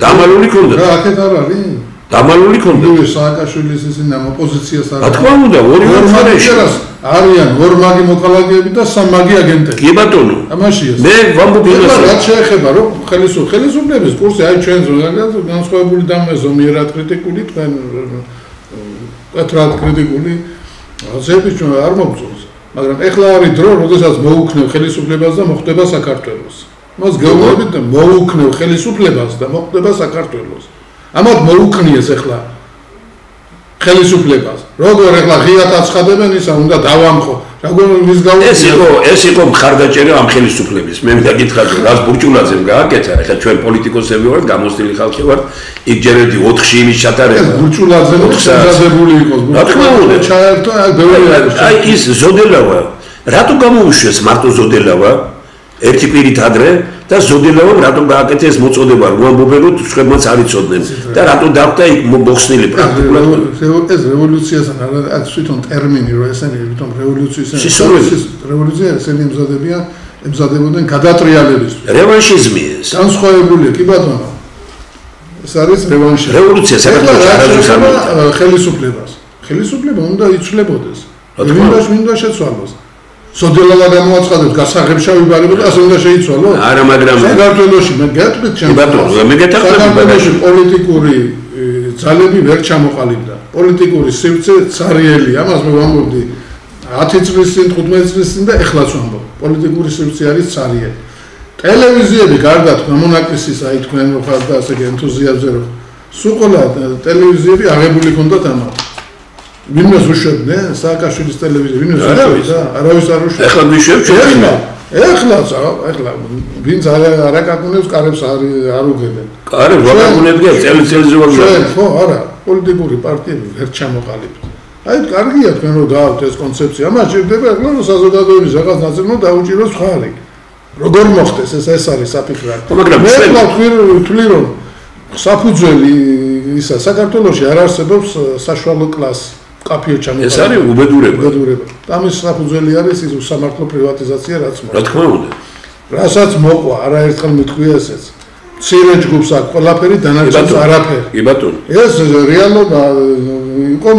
დამალული ქონდა რა აქეთ არ არის დამალული ქონდა ნუ სააკაშვილის ისინი ამ ოპოზიციას არ რა თქმა უნდა ორი მხარეში არიან ორმაგი მოქალაქეები და სამმაგი აგენტები კი ბატონო ამაშია მე ვამბობ იმას რაც შეეხება რომ ხელისუფლების კურსი აი ჩვენ განსხვავებული დამე ზომიერად კრიტიკული თქვენ კეთრად კრიტიკული ზები ჩვენ არ მოგწონს მაგრამ ეხლა არის დრო როდესაც მოუქნევ ხელისუფლებას და მოხდება საქართველოს მას გეუბნებით და მოუქნევ ხელისუფლებას და მოხდება საქართველოს ამათ მოუქნიეს ეხლა ხელისუფლებას როგორ ეხლა ღიად აცხადებენ ისა უნდა დავამხო როგორ ის ეს იყო მხარდაჭერა ამ ხელისუფლების მე მითხრათ რას ბურჭულაძემ გააკეთა ეხლა ჩვენ პოლიტიკოსები ვართ გამოსტილი ხალხი ვართ იქ ჯერედი 4-ში იმის ჩატარება ბურჭულაძემ შესაძლებელი იყოს რა თქმა უნდა ჩაერთო აი ბევრი აი ის ზოდელავა რატო გამოუშვეს მარტო ზოდელავა ერთი პირით ადრე და ზოდელავამ რატო გააკეთეს მოწოდება რომ ამბობენ რომ თქვენმაც არ იცოდნენ და რატო დახვდა იქ მოხსნილი პრაქტიკულად ეს რევოლუციასთან არა თვითონ ტერმინი რომ ესენი თვითონ რევოლუციის რევოლუცია ესენი ემზადებოდნენ გადატრიალების რევანშიზმი ეს განსხვავებული კი ბატონო ეს არის რევანშიზმი რევოლუცია საქართველოს არასდროს არ ხელისუფლებას ხელისუფლება უნდა იცვლებოდეს მინდა შეცვალოს სოდელავა გამოაცხადებს გასაღებშავი ბარებოდა ასე უნდა შეიცვალოს არა მაგრამ საქართველოში მე გეტყვით ჩემს ბატონო მე გეტყვით პოლიტიკური ძალები ვერ ჩამოყალიბდა პოლიტიკური სივრცე цаრიელი ამას მე ვამბობდი 10 წლის წინ 15 წლის წინ და ეხლაც ვამბობ პოლიტიკური სივრცე არის цаრიელი ტელევიზიები გარდათ გამონაკლისის აი თქვენ რო ხართ და ასე ენთუზიაზმზე რო სულ ტელევიზიები აღებული ქონდათ ამათ ვინმეს უშვებდნენ სააკაშვილის ტელევიზია ვინმეს არავის არ უშვებდა ეხლა მიშვებ ჩვენ ეხლა ვინც არ აკაკუნებს კარებს არ უგებენ კარებს ვაკაკუნებია წელი-წელზე ვაგზავნე ხო არა პოლიტიკური პარტიები ვერ ჩამოყალიბდა აი კარგია თქვენ რო გააქვთ ეს კონცეფცია ამას ჭირდება ეხლა რომ საზოგადოების რაღაც ნაწილმა დაუჭიროს ხარი როგორ მოხდეს ეს არის საფიქრად მაგრამ მე ვთვლი რომ საფუძველი ისა საქართველოში არ არსებობს საშუალო კლასი კაფე ჩამოყალიბდა ეს არის უბედურება ამის საფუძველი არის ის უსამართლო პრივატიზაცია რაც მოხდა რა თქმა უნდა რასაც მოყვა არაერთხელ მithქვია ესეც მცირე ჯგუფს აქვს ყველაფერი დანარჩენს არაფერი კი ბატონო ეს რეალობა იყო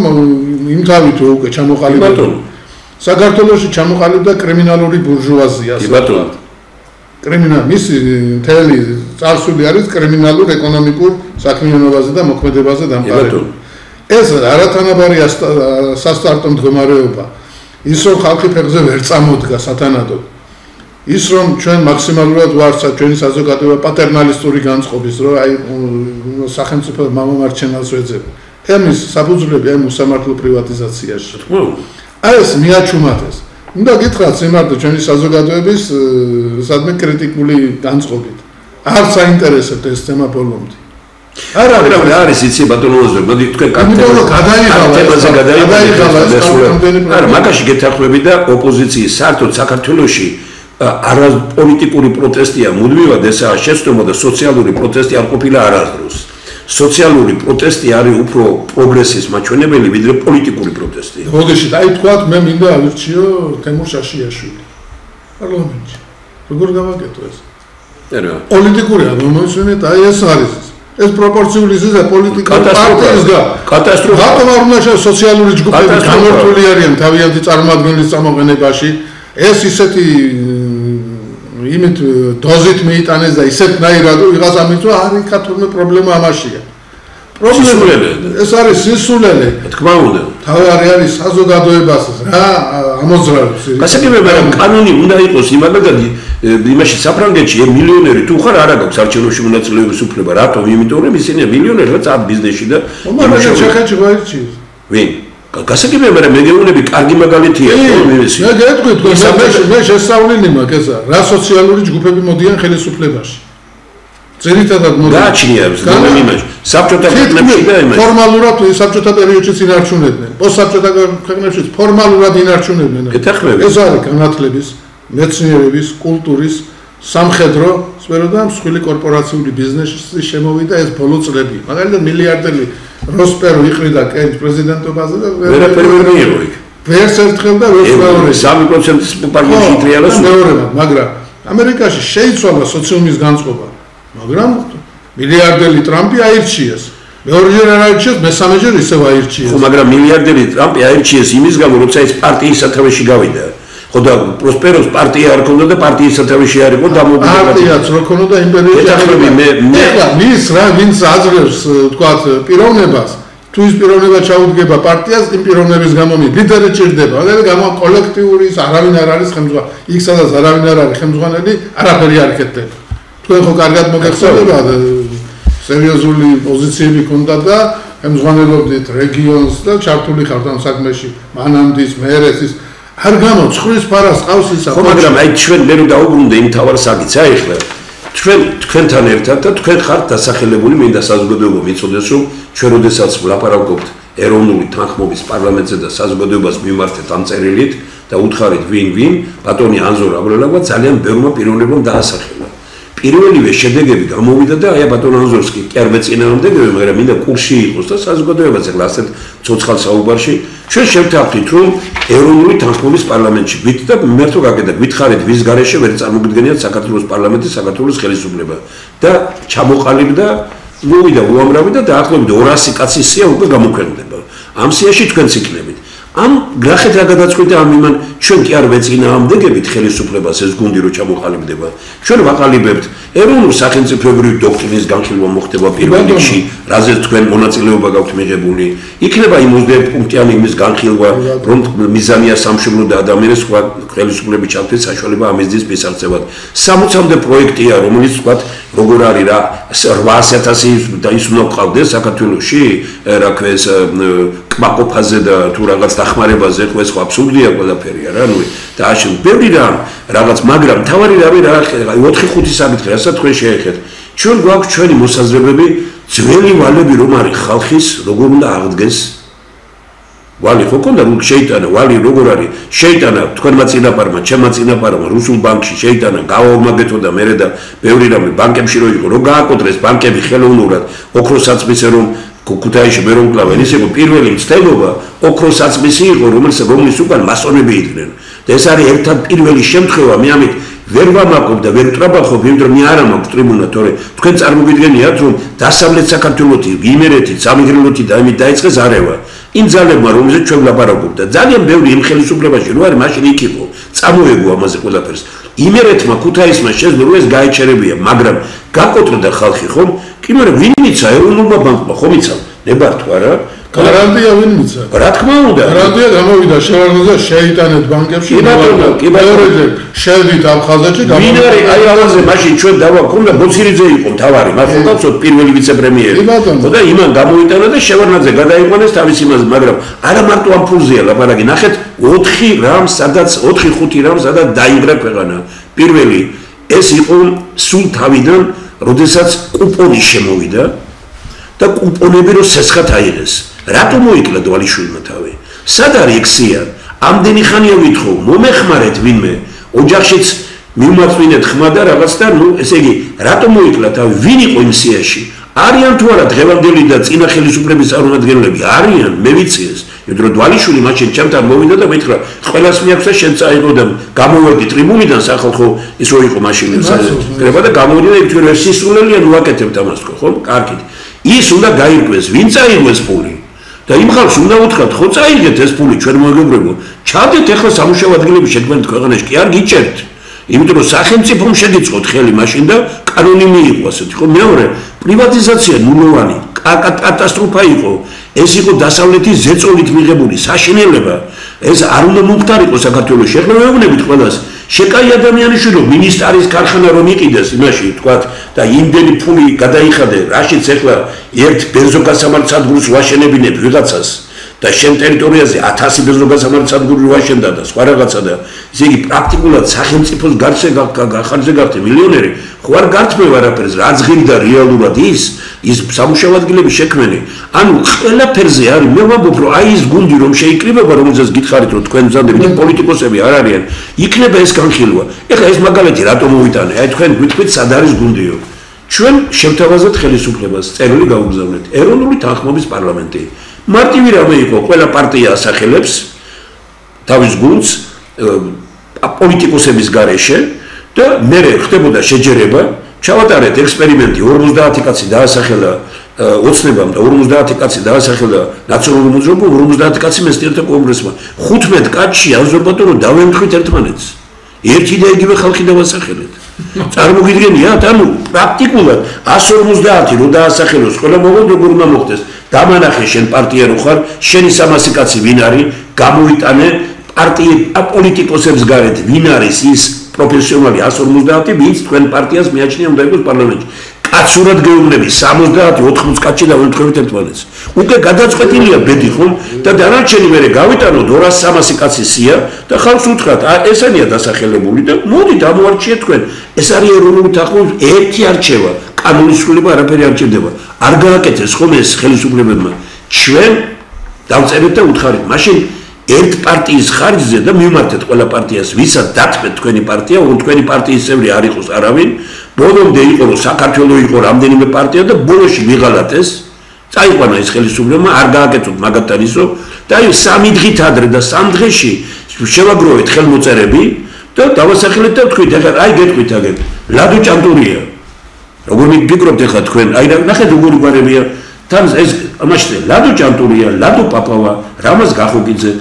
იმთავით უკვე ჩამოყალიბდა საქართველოში ჩამოყალიბდა კრიმინალური ბურჟუაზია კი ბატონო მისი მთელი წარსული არის კრიმინალურ ეკონომიკურ საქმიანობაზე და მოქმედებაზე დამყარებული ეს არათანაბარი სასტარტო მდგომარეობა ის რომ ხალხი ფეხზე ვერ წამოდგა სათანადოდ ის რომ ჩვენ მაქსიმალურად ვარცავთ ჩვენი საზოგადოება პატერნალისტური განწყობის რომ აი სახელმწიფო მამამარჩენელს ვეძებ ამის საფუძვლები აი უსამართლო პრივატიზაციაში აი ეს მიაჩუმათ ეს უნდა გითხრათ სიმართლე ჩვენი საზოგადოების სადმე კრიტიკული განწყობით არც აინტერესებთ ეს თემა ბოლომდე არა არის იცი ბატონოზე მოდი თქვენ კარტებზე გადაიღალა არა მაგაში გეთანხმები და ოპოზიციის საერთოდ საქართველოში არა პოლიტიკური პროტესტია მუდმივად ესაა შეცდომა და სოციალური პროტესტი არ ყოფილა არასდროს სოციალური პროტესტი არის უფრო პროგრესის მაჩვენებელი ვიდრე პოლიტიკური პროტესტი მოდეში აი თქვათ მე მინდა ავირჩიო თემურ შაშიაშვილი პარლამენტში როგორ გავაკეთო ეს არა პოლიტიკური აღმოჩენით აი ეს არის ეს პროპორციული ზედა პოლიტიკური პარტიის და კატასტროფა რატომ არ უნდა სოციალური ჯგუფები გამორთული არიან თავიანთი წარმოადგენლის წამოყენებაში ეს ისეთი იმით დოზით მიიტანეს და ისეთნაირად ვიღაცა მიწვა არის ქართულმა პრობლემა ამაშია პრობლემა ეს არის სისულელე თქმა უნდა თავარი არის საზოგადოებას რა ამოძრავებს გასაგებია რომ კანონი უნდა იყოს იმაგად იმაში საფრანგეთში მილიონერი თუ ხარ არ აქვს არჩევნებში მონაწილეობის უფლება რატომ იმიტომ რომ ისინი მილიონერია წად ბიზნესში და მაგრამ ჩეხეთში გაირჩიეს ვინ გასაგებია მაგრამ მე გეუბნები კარგი მაგალითია მე გეტყვით მე შესწავლილი მაქვს ესა რა სოციალური ჯგუფები მოდიან ხელისუფლებაში ძირითადად გააჩნია იმაში საბჭოთა ქვეყნებში და იმაში ფორმალურად საბჭოთა პერიოდში ინარჩუნებდნენ პოსტსაბჭოთა ქვეყნებში ფორმალურად ინარჩუნებდნენ ეს არის განათლების მეცნიერების კულტურის სამხედრო სფეროდან მსხვილი კორპორაციული ბიზნესის შემოვიდა ეს ბოლო წლები მაგალითად მილიარდელი როსპერო იყრიდა კენის პრეზიდენტობაზე და ვერაფერი ვერ მიიღო იქ ვერც ერთხელ და ვერც მეორე 3%-ის პარლამენტში იტრიალა მეორება მაგრამ ამერიკაში შეიცვალა სოციუმის განწყობა მაგრამ მილიარდელი ტრამპი აირჩიეს მეორჯერ არ აირჩიეს მესამეჯერ ისევ აირჩიეს ხო მაგრამ მილიარდელი ტრამპი აირჩიეს იმის გამო როცა ის პარტიის სათავეში გავიდა ხო და პროსპეროს პარტია არ ქონდა და პარტიის სათავეში არ იყო დამოუკიდებელი პარტიაც რო ქონდა იმპერიაში ეხლა მის რა ვინც აძლევს თქვათ პიროვნებას თუ ის პიროვნება ჩაუდგება პარტიას იმ პიროვნების გამო ლიდერი ჭირდება მაგალითად გამო კოლექტიური არავინ არ არის ხელმძღვანელი იქ სადაც არავინ არ არის ხელმძღვანელი არაფერი არ იკეთდება თქვენ ხო კარგად მოგეხსოვებათ სერიოზული პოზიციები ქონდა და ხელმძღვანელობდით რეგიონს და ჩართული ხართ ამ საქმეში მანამდის მერესის არ გამოცხრის ფარას ყავს ისა ხო მაგრამ აი ჩვენ მე რო დაუბრუნდე იმ თავარ საკითხს აი ახლა თქვენთან ერთად და თქვენ ხართ დასახელებული მე და საზოგადოება მიწოდეს რომ ჩვენ როდესაც ვლაპარაკობთ ეროვნული თანხმობის პარლამენტზე და საზოგადოებას მიმართეთ ამ წერილით და უთხარით ვინ ბატონი ანზორ აბრელავა ძალიან ბევრმა პიროვნებამ დაასახელა. პირველივე შედეგები გამოვიდა და აი ბატონ ანზორს კი არ მეწინააღმდეგე, მაგრამ მინდა კურსში იყოს და საზოგადოებაზე ასეთ ცოცხალ საუბარში ჩვენ შევთანხმდით რომ ეროვნული თანხმობის პარლამენტში ვით და მერთო გაკეთდა გითხარით ვის გარეშე ვერ წარმოგიდგენიათ საქართველოს პარლამენტი საქართველოს ხელისუფლება და ჩამოყალიბდა მოვიდა უამრავი და დაახლოებით 200 კაცის სია უკვე გამოქვეყნდება. ამ სიაში თქვენც იქნებით. ამ გრახეთ რა გადაწყვიტა ამ იმან ჩვენ კი არ ვეწინააღმდეგებით ხელისუფლებას ეს გუნდი რო ჩამოყალიბდება. ჩვენ ვაყალიბებთ ეროვნულ სახელმწიფოებრივი დოქტრინის განხილვა მოხდება პირველ რიგში, რაზეც თქვენ მონაწილეობა გაქვთ მიღებული. იქნება იმ 20 პუნქტიანი იმის განხილვა, რომ მიზანია სამშობლო და ადამიანის სხვა ხელისუფლების ჩართვის საშუალება ამ მიზნის მისაღწევად. 60-მდე პროექტია, რომელიც თქვა როგორ არის რა 800,000 და ის უნდა ყავდეს საქართველოში, რა ქვეს კმაყოფაზე და თუ რაღაც დახმარებაზე, ხო ეს ხო აბსურდია ყველაფერია რა, ნუ და აშენ ბევრი რამ რაღაც, მაგრამ თავარი რა 4-5 საკითხი, რასაც თქვენ შეეხეთ. ჩვენ გვაქვს ჩვენი მოსაზრებები, ძველი ვალები რომ არის ხალხის, როგორ უნდა აღდგეს ვალი ხო კონდა რომ შეიტანა ვალი როგორ არის შეიტანა თქვენმა წინაპარმა ჩემმა წინაპარმა რუსულ ბანკში შეიტანა გავაუმაგეთო და მე და ბევრი რამე ბანკებში რო იყო რომ გააკონტრეს ბანკები ხელოვნურად ოქროსაცმისე რომ ქუთაისში მე რომ კლავენ ის იყო პირველი მცდელობა ოქროსაცმისი იყო რომლის უკან მასონები იდგნენ და ეს არის ერთად პირველი შემთხვევა მე ამით ვერ ვამაყობ და ვერ ვტრაბახობ იმიტომ მე არ მაქვს ტრიბუნა თორე თქვენ წარმოგიდგენიათ რომ დასავლეთ საქართველოსი იმერეთი სამეგრელოთი და იმით დაიწყეს არევა იმ ძალებმა რომელზეც ჩვენ ვლაპარაკობთ და ძალიან ბევრი იმ ხელისუფლებაში რო არის მაშინ იქ იყო წამოეგო ამაზე ყველაფერს იმერეთმა ქუთაისმა შეძლო რომ ეს გაეჩერებია მაგრამ გაკოტრდა ხალხი ხომ კი მაგრამ ვინ მიცა ეროვნულმა ბანკმა ხომ მიცა ნებართვა არა გარანტია ვინ მიცა რა თქმა უნდა გარანტია გამოვიდა შევარდნა შეიტანეთ ბანკებში მეორეზე შევდით აფხაზეთში ვინ არის აი ამაზე მაშინ ჩვენ დავაკონდა ბოცირიძე იყო მთავარი მას უკაცოთ პირველი ვიცე-პრემიერი ხო და იმან გამოვიტანა და შევარდნაძე გადაიყვანეს თავის იმაზე მაგრამ არა მარტო ამ ფულზეა ლაპარაკი ნახეთ 4 რამ სადაც 4-5 რამ სადაც დაინგრა ქვეყანა პირველი ეს იყო სულ თავიდან როდესაც კუპონი შემოვიდა და კუპონები რო სესხად აიღეს რატო მოიკლა დვალიშვილმა თავი? სად არის ექსია? ამდენი ხანია ვითხოვ, მომეხმარეთ ვინმე, ოჯახშიც მიმაწვინეთ ხმა და რაღაც და ნუ ესე იგი, რატო მოიკლა თავი? ვინ იყო იმ სიაში? არიან თუ არა დღევანდელი და წინა ხელისუფლების წარმომადგენლები? არიან, მე ვიცი ეს. იმიტომ რომ დვალიშვილი მაშინ ჩემთან მოვიდა და მითხრა, ყველას მიაქვს და შენ წაიღო და გამოვედი ტრიბუნიდან სახალხო ის რო იყო მაშინ creba და გამოვიდა და იქ სისულელია ნუ აკეთებთ ამას თქო, ხო? კარგით. ის უნდა გაირკვეს, ვინ წაიღოს ფული? და იმ ხალხს უნდა უთხრათ, ხო წაიღეთ ეს ფული ჩვენ მოგებრებო. ჩადეთ ახლა სამუშაო ადგილები შექმნით ქვეყანაში, კი არ გიჭერთ. იმიტომ რომ სახელმწიფომ შეგიწყოთ ხელი მაშინ და კანონი მიიღო ასეთი, ხო? მეორე, პრივატიზაცია ნულოვანი, კატასტროფა იყო. ეს იყო დასავლეთის ზეწოლით მიღებული საშინელება. ეს არ უნდა მომხდარიყო საქართველოში. ახლა მეუბნებით ყველას შეკაი ადამიანიშვილი მინისტრის ქარხანა რომ იყიდეს იმაში თქვათ და იმდენი ფული გადაიხადე რაშიც ახლა ერთ ბენზოგასამართ სადგურს ვაშენებინებ ვიღაცას და შენ ტერიტორიაზე 1000 ბენზოგასამართ სადგური ვაშენდა და სხვა რაღაცა და ისე იგი პრაქტიკულად სახელმწიფოს ხარჯზე გახდე მილიონერი ხო არ გართმევ არაფერს რაც ღირდა რეალურად ის სამუშაო ადგილები შექმენი ანუ ყველაფერზე არის მე ვამბობ რომ აი ის გუნდი რომ შეიკრიბება რომელზეც გითხარით რომ თქვენ მზადებით პოლიტიკოსები არ არიან იქნება ეს განხილვა ეხლა ეს მაგალითი რატომ მოვიტანე აი თქვენ გითხრით სად არის გუნდიო ჩვენ შევთავაზეთ ხელისუფლებას წერილი გაუგზავნეთ ეროვნული თანხმობის პარლამენტი მარტივი რამე იყო ყველა პარტია ასახელებს თავის გუნდს პოლიტიკოსების გარეშე და მე ხდებოდა შეჯერება ჩავატარეთ ექსპერიმენტი 50 კაცი დაასახელა ოცნებამ და 50 კაცი დაასახელა ნაციონალურ მოძრაობამ 50 კაცი მესტიერთთა კონგრესმა 15 კაცი ამზობადო რომ დავემთხვით ერთმანეთს ერთი და იგივე ხალხი დავასახელეთ წარმოგიდგენიათ ანუ პრაქტიკულად 150 რო დაასახელოს ყველა მოგონ როგორ უნდა მოხდეს დამანახე შენ პარტია რო ხარ შენი 300 კაცი ვინ არის გამოვიტანე პარტია პოლიტიკოსებს გარეთ ვინ არის ის პროფესიონალი 150 ვინც თქვენ პარტიას მიაჩნია უნდა იყოს პარლამენტში კაცურად გეუბნები 70-80 კაცი დავემთხევით ერთმანეთს უკვე გადაწყვეტილია ბედი ხომ და დანარჩენი მერე გავიტანოთ 200-300 კაცი სია და ხალხს უთხრათ ესენია დასახელებული და მოდი დამოარჩიეთ თქვენ ეს არის ეროვნული თანხმობის ერთი არჩევა კანონის ცვლილება არაფერი არ ჭირდება არ გააკეთეს ხომ ეს ხელისუფლებებმა ჩვენ დავწერეთ და უთხარით მაშინ ერთ პარტიის ხარჯზე და მიმართეთ ყველა პარტიას, ვისაც დათმეთ თქვენი პარტია, თქვენი პარტიის წევრი არ იყოს არავინ, ბოლომდე იყო რომ საქართველოს იყო რამდენიმე პარტია და ბოლოში ვიღალათ ეს, წაიყვანა ეს ხელისუფლება, არ გააკეთოთ მაგათთან ისო და აი 3 დღით ადრე და 3 დღეში შევაგროვეთ ხელმოწერები და დავასახელეთ და თქვით, ეხლა აი გეტყვით აგერ, ლადო ჭანტურია. როგორ მიფიქრობთ ეხლა თქვენ, აი ნახეთ როგორი გვარებია, თან ეს ამაში ლადო ჭანტურია, ლადო პაპავა, რამაზ გახოკიძე,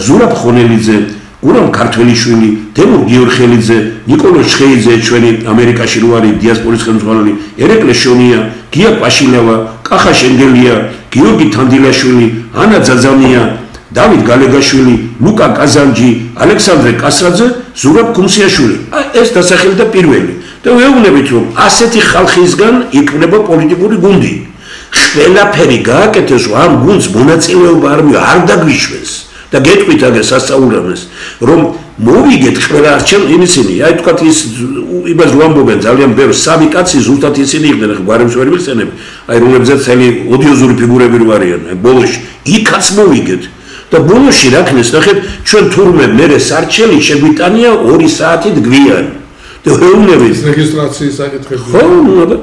ზურაბ ხონელიძე, გურამ ქართველიშვილი, თემურ გიორხელიძე, ნიკოლო შხეიძე, ჩვენი ამერიკაში რო არის დიასპორის ხელმძღვანელი, ერეკლე შონია, გია პაშილევა, კახა შენგელია, გიორგი თანდილაშვილი, ანა ძაძამია, დავით გალეგაშვილი, ლუკა კაზანჯი, ალექსანდრე კასრაძე, ზურაბ ქუმსიაშვილი. ეს დასახელდა პირველი. და ვეუბნებით რომ ასეთი ხალხისგან იქნება პოლიტიკური გუნდი. ყველაფერი გააკეთეს, ამ გუნდს მონაწილეობა არ დაგვიშვეს. და გეტყვით აგერ სასწაულებს, რომ მოვიგეთ ყველა ისინი, აი თქვათ ის იმას ვამბობენ ძალიან ბევრს, 3 კაცი ზუსტად ისინი იყვნენ, ხო გვარებს ვერ მიხსენებ, აი რომლებზეც წელი ოდიოზური ფიგურები რო არიან, ბოლოში იქაც მოვიგეთ. და ბოლოში რა ქნეს, ნახეთ, ჩვენ თურმე მერე სარჩელი შეგვიტანია 2 საათით გვიან. და ვეუბნებით რეგისტრაციის საკითხები. ხო,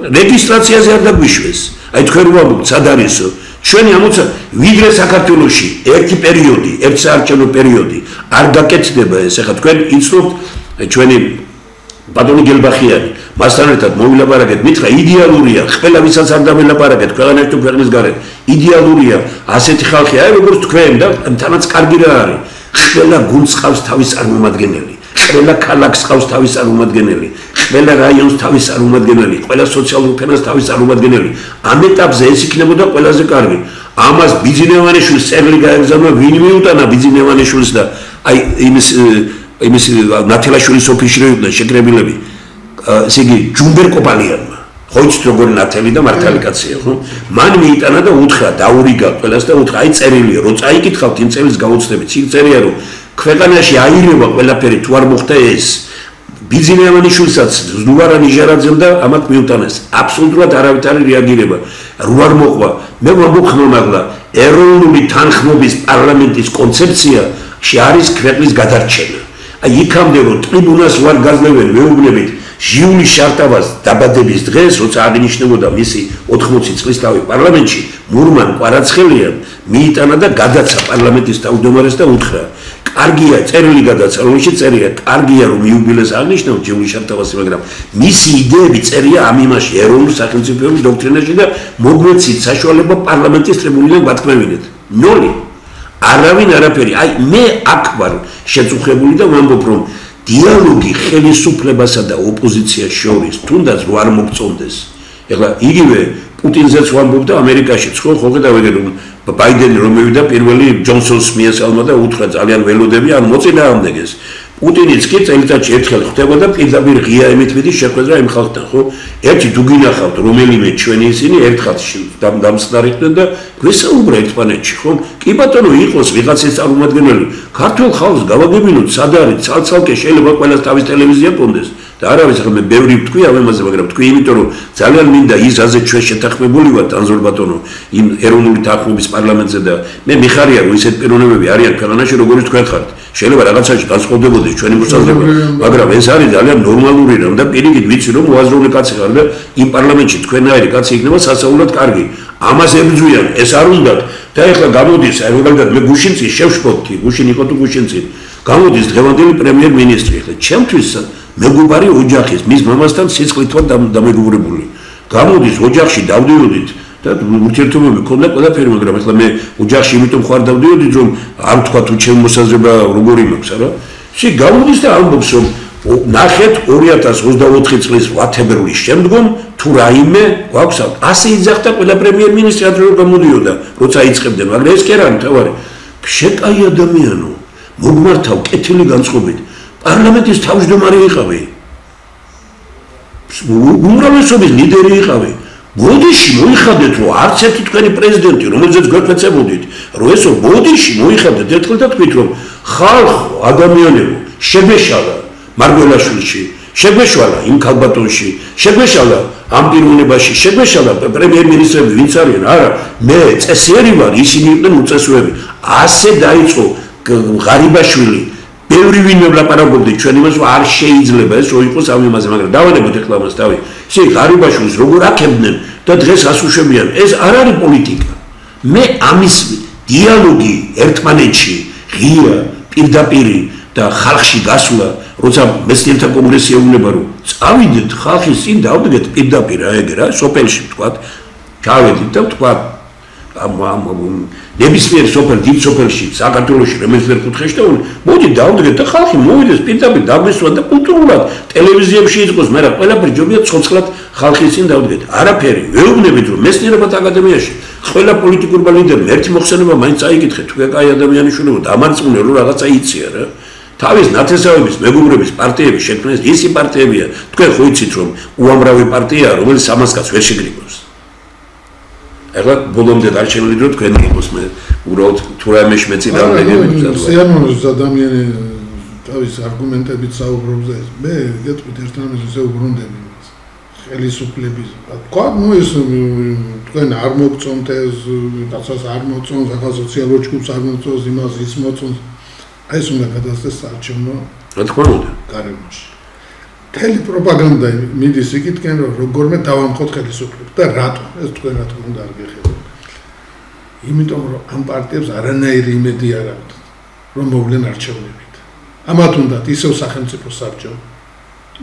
რეგისტრაციაზე არ დაგვიშვეს. აი თქვენ ვამბობთ, სად არისო? ჩვენი ამოცა ვიდრე საქართველოში ერთი პერიოდი, ერთ საარჩევნო პერიოდი არ გაკეთდება ეს. ახლა თქვენ იცნობთ ჩვენი ბატონი გელბახიანი, მასთან ერთად მოვილაპარაკეთ, მითხრა იდეალურია, ყველა ვისაც არ დავილაპარაკეთ, ქვეყანაში თუ ქვეყნის გარეთ, იდეალურია ასეთი ხალხი, აი როგორც თქვენ და თანაც კარგი რა არის. ყველა გუნდს ყავს თავის წარმომადგენელი. ყველა ქალაქს ყავს თავის წარმომადგენელი, ყველა რაიონს თავის წარმომადგენელი, ყველა სოციალურ ფენას თავის წარმომადგენელი. ამ ეტაპზე ეს იქნებოდა ყველაზე კარგი. ამას ბიძინევანიშვილს წერილი გაეგზავნა, ვინ მიუტანა ბიძინევანიშვილს და აი იმის ნათელაშვილის ოფისში როიყვნენ შეკრებილები. ესე იგი ჯუმბერ კოპალიანმა. ხო იცით როგორი ნათელი და მართალი კაცია, ხო? მან მიიტანა და უთხრა, დაურიგა ყველას და უთხრა, აი წერილია, რო წაიკითხავთ იმ წერილს გაუცდებით. იქ წერია რომ ქვეყანაში აირება ყველაფერი თუ არ მოხდა ეს. ბიძინევანიშვილსაც ზნუვარა ნიჟარაძემ და ამათ მიუტანეს. აბსოლუტურად არავითარი რეაგირება. რო არ მოყვა, მე მომხმარებლა ეროვნული თანხმობის პარლამენტის კონცეფცია არის ქვეყნის გადარჩენა. აი იქამდე რომ ტრიბუნას ვარ გაძლევენ, ვეუბნებით ჟიული შარტავას დაბადების დღეს, როცა აღინიშნებოდა მისი 80 წლის თავი პარლამენტში, მურმან კვარაცხელიამ მიიტანა და გადაცა პარლამენტის თავმჯდომარეს და უთხრა, კარგია წერილი გადაცა, რომელშიც წერია, კარგია რომ იუბილეს აღნიშნავ ჟიული შარტავასი, მაგრამ მისი იდეები წერია ამ იმაში ეროვნულ სახელმწიფოების დოქტრინაში და მოგვეცით საშუალება პარლამენტის ტრიბუნიდან გათქმევინეთ. ნოლი. არავინ არაფერი. აი მე აქ ვარ შეწუხებული და ვამბობ რომ დიალოგი ხელისუფლებასა და ოპოზიციას შორის თუნდაც რო არ მოგწონდეს. ეხლა იგივე პუტინზეც ვამბობდა ამერიკაშიც, ხო ხედავთ რომ ბაიდენი რომ მივიდა პირველი ჯონსონს მიესალმა და უთხრა ძალიან ველოდები ან მოწინააღმდეგეს. პუტინიც კი წელიწადში ერთხელ ხდებოდა პირდაპირ ღია ემითვიდის შეხვედრა იმ ხალხთან, ხო? ერთი თუ გინახავთ რომელიმე ჩვენი ისინი ერთხელ დამსწრებდნენ და გვესაუბრა ერთმანეთში, ხო? კი ბატონო იყოს ვიღაცის წარმომადგენელი, ქართულ ხალხს გავაგებინოთ, სად არის ცალ-ცალკე შეიძლება ყველას თავის ტელევიზია კონდეს. და არავის ახლა მე ბევრი ვთქვი ამაზე, მაგრამ თქვი იმიტომ რომ ძალიან მინდა ის რაზე ჩვენ შეთანხმებული ვართ ანზორ ბატონო იმ ეროვნული თანხმობის პარლამენტზე და მე მიხარია რომ ისეთ პიროვნებები არიან ქვეყანაში როგორც თქვენ ხართ. შეიძლება რაღაცაში განსხვავდებოდეს ჩვენი მოსაზრება, მაგრამ ეს არის ძალიან ნორმალური რამ და პირიქით ვიცი რომ მოაზროვნე კაცი ხარ და იმ პარლამენტში თქვენაირი კაცი იქნება სასაულად კარგი. ამას ებრძვიან, ეს არ უნდათ და ეხლა გამოდის, აი მაგალითად მე გუშინცი შევშფოთი, გუშინ იყო თუ გუშინცი. გამოდის დღევანდელი პრემიერ-მინისტრი, ეხლა ჩემთვის მეგობარი ოჯახის, მის მამასთან სიცხლით ვარ დამეგობრებული. გამოდის ოჯახში დავდიოდით და ურთიერთობები მქონდა ყველაფერი, მაგრამ ეხლა მე ოჯახში იმიტომ ხარ დავდიოდით, რომ არ თქვა თუ ჩემი მოსაზრება როგორი მაქვს, არა? შე გამოდის და ამბობს, რომ ნახეთ 2024 წლის ვათებერვლის შემდგომ თუ რაიმე გვაქვს, ასე იძახდა ყველა პრემიერ-მინისტრი ადრე რომ გამოდიოდა, როცა იწყებდნენ, მაგრამ ეს კი არა მთავარი. შეკაი ადამიანო, მოგმართავ კეთილი განწყობით. პარლამენტის თავმჯდომარე იყავი. უმრავლესობის ლიდერი იყავი. ბოდიში მოიხადეთ რომ არც ერთი თქვენი პრეზიდენტი, რომელზეც გვეფეცებოდით, რომ ესო ბოდიში მოიხადეთ ერთხელ და თქვით რომ ხალხო, ადამიანებო, შეგვეშალა მარგველაშვილში, შეგვეშალა იმ ქალბატონში, შეგვეშალა ამ პიროვნებაში, შეგვეშალა პრემიერ-მინისტრები ვინც არიან, არა, მე წესიერი ვარ, ისინი იყვნენ უწესოები. ასე დაიწყო ღარიბაშვილი ბევრი ვინმე ვლაპარაკობდი ჩვენ იმას რომ არ შეიძლება ეს რო იყოს ამ იმაზე მაგრამ დავანებოთ ეხლა მას თავი ისე ღარიბაშვილს როგორ აქებდნენ და დღეს ასუშვებიან ეს არ არის პოლიტიკა მე ამის დიალოგი ერთმანეთში ღია პირდაპირი და ხალხში გასვლა როცა მეცნიერთა კონგრესი ეუბნება რომ წავიდეთ ხალხის წინ დავდგეთ პირდაპირ ეგ რა სოფელში ვთქვათ ჩავედით და ვთქვათ ნებისმიერ სოფელ დიდ სოფელში საქართველოში რომელზეც კუთხეში და მოდი დავდგეთ და ხალხი მოვიდეს პირდაპირ დაგვესვა და კულტურულად ტელევიზიებში იყოს მე რა ყველაფერი ჯობია ცოცხლად ხალხის წინ დავდგეთ არაფერი ვეუბნებით რომ მეცნიერებათა აკადემიაში ყველა პოლიტიკურმა ლიდერმა ერთი მოხსენება მაინც აიკითხეთ თუ კაი ადამიანიშვილებო დამარწმუნე რომ რაღაცა იცია რა თავის ნათესავების მეგობრების პარტიების შექმნეს ისი პარტიებია თქვენ ხო იცით რომ უამრავი პარტიაა რომელიც ამასკაც ვერ შეგრიგოს ეხლა ბოლომდე დარჩენილი დრო თქვენ იყოს მე უბრალოდ თუ რაიმე მეცი დამდეგები სიამოვნოს ადამიანი თავის არგუმენტებით საუბრობს ეს მე გეტყვით ერთმანეთს ისე უბრუნდები ხელისუფლების თქვა ნუ ეს თქვენ არ მოგწონთ ეს რაცაც არ მოწონს ახლა სოციალურ ჯგუფს არ მოწონს იმას ის მოწონს აი ეს უნდა გადასცეს საარჩევნო რა თქმა უნდა გარემოში მთელი პროპაგანდა მიდის იქითკენ რომ როგორმე დავამხოთ ხელისუფლებას და რატო ეს თქვენ რა თქმა უნდა არ გეხებოდი იმიტომ რომ ამ პარტიებს არანაირი იმედი არ აქვთ რომ მოვლენ არჩევნებით ამათ უნდათ ისევ სახელმწიფო საბჭო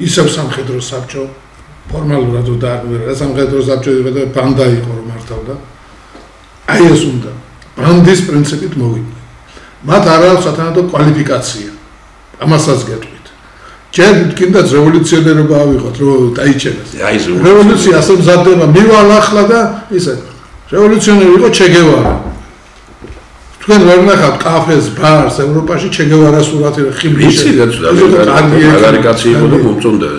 ისევ სამხედრო საბჭო ფორმალურად და არ სამხედრო საბჭო და ბანდა იყო რომ მართავდა აი ეს უნდა ბანდის პრინციპით მოვიდნენ მათ არ აქვს სათანადო კვალიფიკაცია ამასაც გეტყვით ჯერ კიდევ რევოლუციონერობა ავიღოთ რომ დაიჩენოს რევოლუცია ასე მზადდება მივალ ახლა და ისე რევოლუციონერი იყო ჩე გევარა თქვენ ვერ ნახავთ კაფეს ბარს ევროპაში ჩე გევარას სურათი ხიბლში მაგარი კაცი იყო და მომწონდა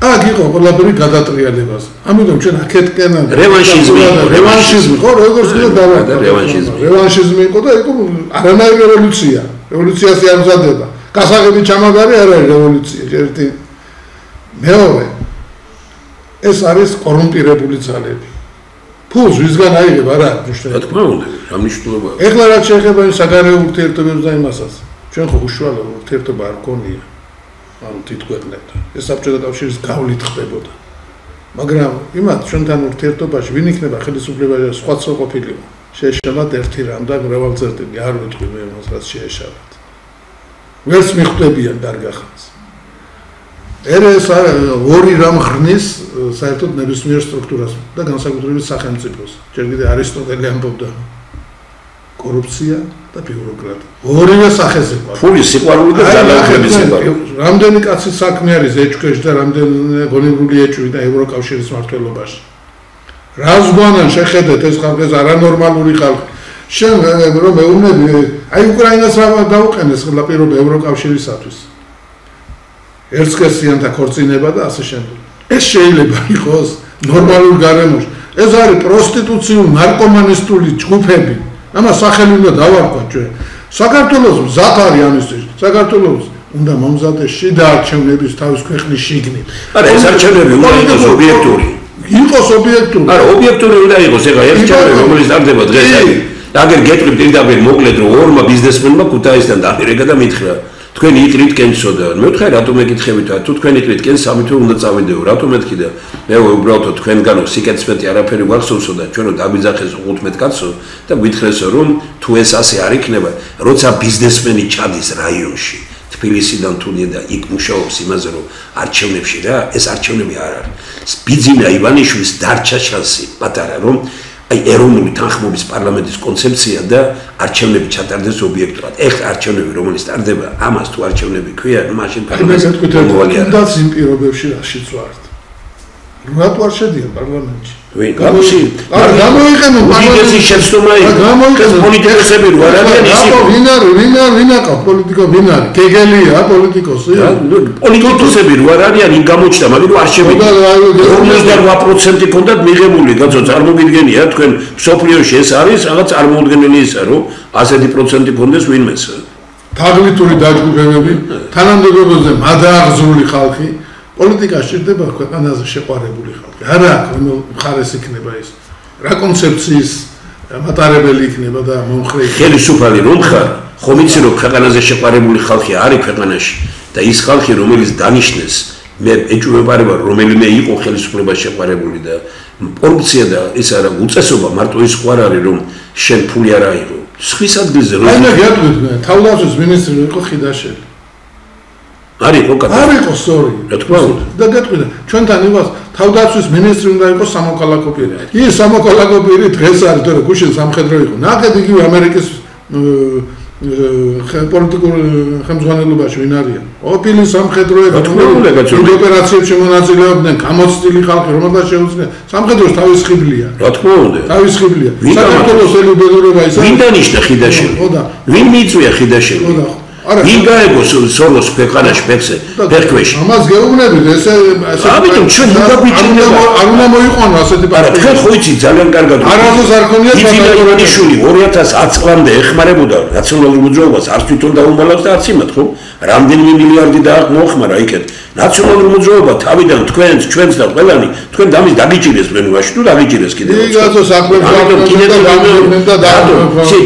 აქ იყო ყველაფერი გადატრიალებას ამიტომ ჩვენ აქეთკენ რევანშიზმი ხო როგორც უნდა დავაყო რევანშიზმი იყო და იყო არანაირი რევოლუციას არ მზადდება გასაღები ჩამაგარი არ არის რევოლუცია ერთი მეორე ეს არის კორუმპირებული ძალები ფულს ვისგან აიღებ არა რა თქმა უნდა ამ მნიშვნელობა ეხლა რაც შეეხება იმ საგარეო ურთიერთობებს და იმასაც ჩვენ ხო უშუალო ურთიერთობა არ გქონია ამ თითქვეტნებთან ეს საბჭოთა კავშირის გავლით ხდებოდა მაგრამ იმათ ჩვენთან ურთიერთობაში ვინ იქნება ხელისუფლებაში სხვაცა ყოფილიყო შეეშალათ ერთი რამ და მრავალწელდები არ ვიტყვი მე მას რაც შეეშალათ ვერც მიხვდებიან დარგახანს ეს ორი რამ ხրნის საერთოდ ნებისმიერ სტრუქტურას და განსაკუთრებით სახელმწიფოს ჯერ კიდევ არისტოტელე ამბობდა კორუფცია და ბიუროკრატია ორივე სახეზე ფული სიყვარული და ძალაუფლების სიყვარული რამდენი კაცი საქმე არის ეჭქვეშ და რამდენი გონივრული ეჭვი და ევროკავშირის მმართველობაში რას გვანან შეხედეთ ეს ხალხი ეს არანორმალური ხალხი შენ რომ მეუბნები აი უკრაინას რა დაუყენეს ხლა პირობ ევროკავშირისათვის ერთსქესიანთა ქორწინება და ასე შემდეგ ეს შეიძლება იყოს ნორმალურ გარემოში ეს არის პროსტიტუციურ ნარკომანისტული ჯგუფები ამას სახელი უნდა დავარქვათ ჩვენ საქართველოს მზად არის ამისთვის საქართველოს უნდა მომზადდეს შიდა არჩევნების თავის ქვეყნის შიგნით არა ეს არჩევნები უნდა იყოს ობიექტური იყოს ობიექტური არა ობიექტური უნდა იყოს ეხლა ეს არჩევნები რომელიც დარდება დღეს აგერ გეტყვით პირდაპირ მოკლედ რომ ორმა ბიზნესმენმა ქუთაისიდან დაამერიკა და მითხრა თქვენ იყრით კენსო და მე ვთქვი რატომ ეკითხებით თუ თქვენ იყრით კენს სამი თვე უნდა წავიდეო რატომ მეთქი და მე უბრალოდ თქვენგანო სიკეთსმეტი არაფერი გვახსოვსო და ჩვენო დაბიძახეს 15 კაცო და გითხრესო რომ თუ ეს ასე არ იქნება როცა ბიზნესმენი ჩადის რაიონში თბილისიდან თუნდე და იქ მუშაობს იმაზე რომ არჩევნებში რა ეს არჩევნები არ არის ბიძინა ივანიშვილის დარჩა შანსი პატარა რომ აი ეროვნული თანხმობის პარლამენტის კონცეფცია და არჩევნები ჩატარდეს ობიექტურად. ეხლა არჩევნები რომელიც ტარდება, ამას თუ არჩევნები ქვია, მაშინ პარლამენტს იმ პირობებში რაშიც ვართ. რატო არ შედიან პარლამენტში? ვინ? გამოსი. არ გამოიყენო პარლამენტის შეცდომა იყო. ეს პოლიტიკოსები რო არ არიან ისე. ვინ აკა პოლიტიკო ვინ არის? გეგელია პოლიტიკოსი? პოლიტიკოსები რო არ არიან, იმ გამოჩნდა, მაგრამ არ შემიძლია. 58% ქონდათ მიღებული, კაცო, წარმოგიდგენია თქვენ სოფლიოში ეს არის, რაღაც წარმოუდგენელი ისა, რომ 100% ქონდეს ვინმეს. თაღლითური დაჯგუფებები, თანამდებობაზე მადააღზრული ხალხი პოლიტიკა სჭირდება ქვეყანაზე შეყვარებული ხალხი. არა, რომელ მხარეს იქნება ის. რა კონცეფციის მატარებელი იქნება და მომხრე იქნება. ხელისუფალი რომ ხარ, ხომ იცი რომ ქვეყანაზე შეყარებული ხალხი არის ქვეყანაში და ის ხალხი რომელიც დანიშნეს მე ეჭვმეპარება რომელიმე იყო ხელისუფლებას შეყარებული და კორუფცია და ის არა უწესობა მარტო ის ხო არ არის რომ შენ ფული არ აიღო სხვის ადგილზე აი მე გეტყვით მე თავდაცვის მინისტრი იყო ხიდაშელი არის ხო კატა არის ხო სწორი რა თქმა უნდა და გეტყვით ჩვენთან იყო თავდაცვის მინისტრი უნდა იყოს სამოქალაქო პირი ის სამოქალაქო პირი დღეს არის თორე გუშინ სამხედრო იყო ნახეთ იგივე ამერიკის პოლიტიკურ ხელმძღვანელობაში ვინ არიან? ყოფილი სამხედროები, რომლებიც ოპერაციებში მონაწილეობდნენ, გამოცდილი ხალხი, რომელთა შეუძლია სამხედროს თავის ხიბლია. რა თქმა უნდა. თავის ხიბლია. საქართველოს ელუბედურება ის არის. ვინ დანიშნა ხიდაშელი? ვინ მიწვია ხიდაშელი? ვინ გაეგო სოროს ქვეყანაში ფეხზე? ფეხქვეშ. ამას გეუბნებით ესე ამიტომ ჩვენ მოგაბიჭდება. არ უნდა მოიყვანო ასეთი პარტია. თქვენ ხო იცით ძალიან კარგად. არასდროს არ ქონიათ ბატონიშვილი 2010 წლამდე ეხმარებოდა ნაციონალურ მოძრაობას არც თვითონ დაუმალავს და არც იმათ ხო? რამდენიმე მილიარდი დაახმოხმარა იქეთ. ნაციონალურ მოძრაობა თავიდან ჩვენს და ყველანი თქვენ დამის დაგიჭირეს მენუაში თუ დაგიჭირეს კიდევ. იგაცო საქმეებს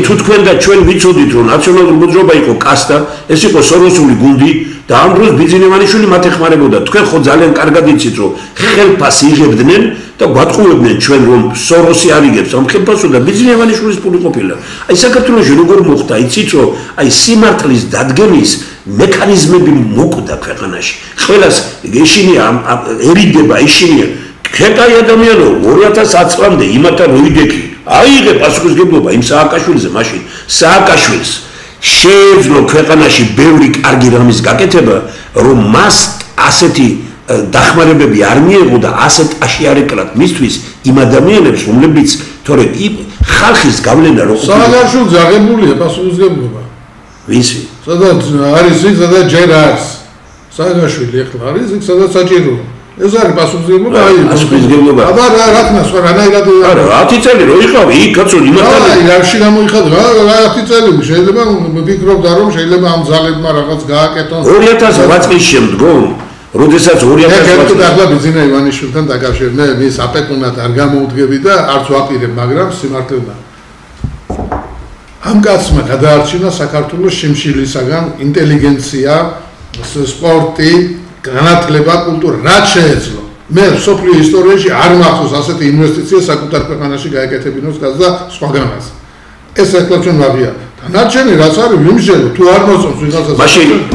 თუ თქვენ და ჩვენ ვიცოდით რომ ნაციონალურ მოძრაობა იყო კასტა, ეს იყო სოროსული გუნდი და ამ დროს ბიძინევანიშვილი მათ ეხმარებოდა. თქვენ ხო ძალიან კარგად იცით რომ ხელფას იღებდნენ და გვატყუებდნენ ჩვენ რომ სოროსი არიგებს ამ ხელფასო და ბიძინევანიშვილის პული ყოფილა. აი საქართველოში როგორ მოხდა იცით რომ აი სიმართლის დადგენის მექანიზმები მოკვდა ქვეყანაში. ყველას ეშინია ერიდება ეშინია. ქეთაი ადამიანო 2010 წლამდე იმათა როიდეკი აიღე პასუხისგებლობა იმ სააკაშვილზე მაშინ სააკაშვილს შეეძლო ქვეყანაში ბევრი კარგი რამის გაკეთება რომ მას ასეთი დახმარებები არ მიეღო და ასეთ აშიარეკლად მისთვის იმ ადამიანებს რომლებიც თორე ხალხის გავლენა რო სააკაშვილს აღებულია პასუხისგებლობა ვისი სადაც არის ის სადაც ჯერ არის სააკაშვილი ახლა არის ის სადაც საჭიროა ეს არის პასუხისგებლობა აი პასუხისგებლობა აბა რა თქმა სხვა რანაირად არა 10 წელი რო იყავი იქ კაცო იმათთან აი რაში გამოიხადე 10 წელი შეიძლება ვფიქრობდა რომ შეიძლება ამ ძალებმა რაღაც გააკეთონ 2008 წლის შემდგომ როდესაც 2008 ახლა ბიზინა ივანიშვილთან დაკავშირებით მე მის აპეკუნად არ გამოუდგები და არც ვაპირებ მაგრამ სიმართლეა ამ კაცმა გადაარჩინა საქართველოს შიმშილისაგან ინტელიგენცია, სპორტი, განათლება, კულტურა, რაც შეეძლო. მე სოფლიო ისტორიაში არ მახსოვს ასეთი ინვესტიცია საკუთარ ქვეყანაში გაეკეთებინოს და სხვაგანაც. ეს ახლა ჩვენ ვაღია. დანარჩენი რაც არის ვიმსჯელო, თუ არ მოწონს ვიღაცას.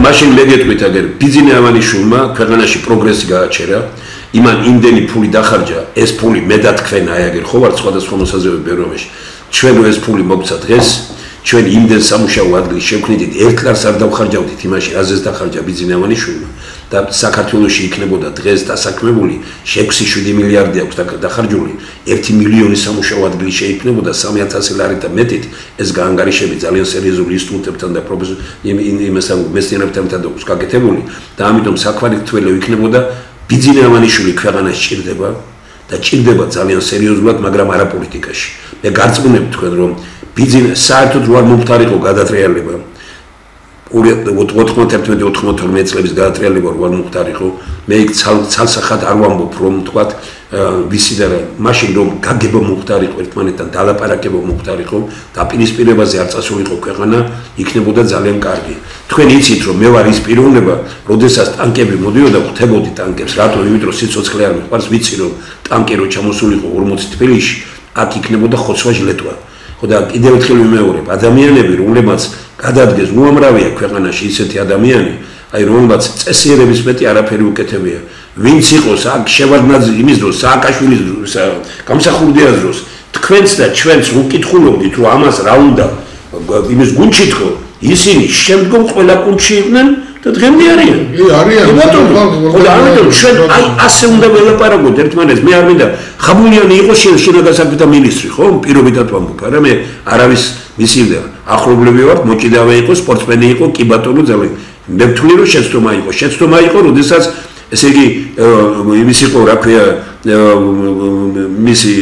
მაშინ მე გეტყვით აგერ ბიძინა ივანიშვილმა ქვეყანაში პროგრესი გააჩერა. იმან იმდენი ფული დახარჯა, ეს ფული მე და თქვენ აი აგერ ხო ვართ სხვადასხვა მოსაზრებები ბერომაში. ჩვენ ეს ფული მოგცა დღეს ჩვენ იმდენ სამუშაო ადგილს შევქმნით ერთ ლარს არ დავხარჯავდით იმაში რაზეც დახარჯა ბიძინა ივანიშვილმა და საქართველოში იქნებოდა დღეს დასაქმებული 6-7 მილიარდი აქვს დახარჯული 1 მილიონი სამუშაო ადგილი შეიქმნებოდა 3000 ლარი და მეტით ეს გაანგარიშები ძალიან სერიოზული ინსტიტუტებთან და იმასთან მეცნიერებთან აქვს გაკეთებული და ამიტომ საქმართველო იქნებოდა ბიძინა ივანიშვილი ქვეყანას ჭირდება და ჭირდება ძალიან სერიოზულად მაგრამ არა პოლიტიკაში მე გარწმუნებ თქვენ რომ ბიძინა საერთოდ რო არ მომხდარიყო გადატრიალება 91-92 წლების გადატრიალება რო არ მომხდარიყო მე იქ ცალსახად არ ვამბობ რომ თქვათ ვისი და მაშინ რომ გაგება მომხდარიყო ერთმანეთთან დალაპარაკება მომხდარიყო დაპირისპირებაზე არ წასულიყო ქვეყანა იქნებოდა ძალიან კარგი თქვენ იცით რომ მე ვარ ის პიროვნება როდესაც ტანკები მოდიოდა ხვდებოდი ტანკებს რატომ იმიტომ სიცოცხლე არ მიყვარს ვიცი რომ ტანკი რო ჩამოსულიყო 40 თბილისში აქ იქნებოდა ხოცვა ჟლეტვა ხო და კიდევ ერთხელ ვიმეორებ ადამიანები რომლებიც გადადგეს უამრავია ქვეყანაში ისეთი ადამიანი აი რომლებიც წესიერების მეტი არაფერი უკეთებია ვინც იყოს აქ შევარდნაძე იმის დროს სააკაშვილის დროს გამსახურდიას დროს თქვენც და ჩვენც უკითხულობდით რომ ამას რა უნდა იმის გუნდში თქო ისინი შემდგომ ყველა გუნდში იყვნენ და დღემდე არიან არიან ხო და ამიტომ ჩვენ აი ასე უნდა ველაპარაკოთ ერთმანეთს მე არ მინდა ხაბულიანი იყოს შინაგან საქმეთა მინისტრი ხო პირობითად ვამბობ არა მე არავის მისივდა ახლობლები ვართ მოჭიდავე იყო სპორტსმენი იყო კი ბატონო ძალიან მე ვთვლი რომ შეცდომა იყო როდესაც ესე იგი იმის იყო რა ქვია მისი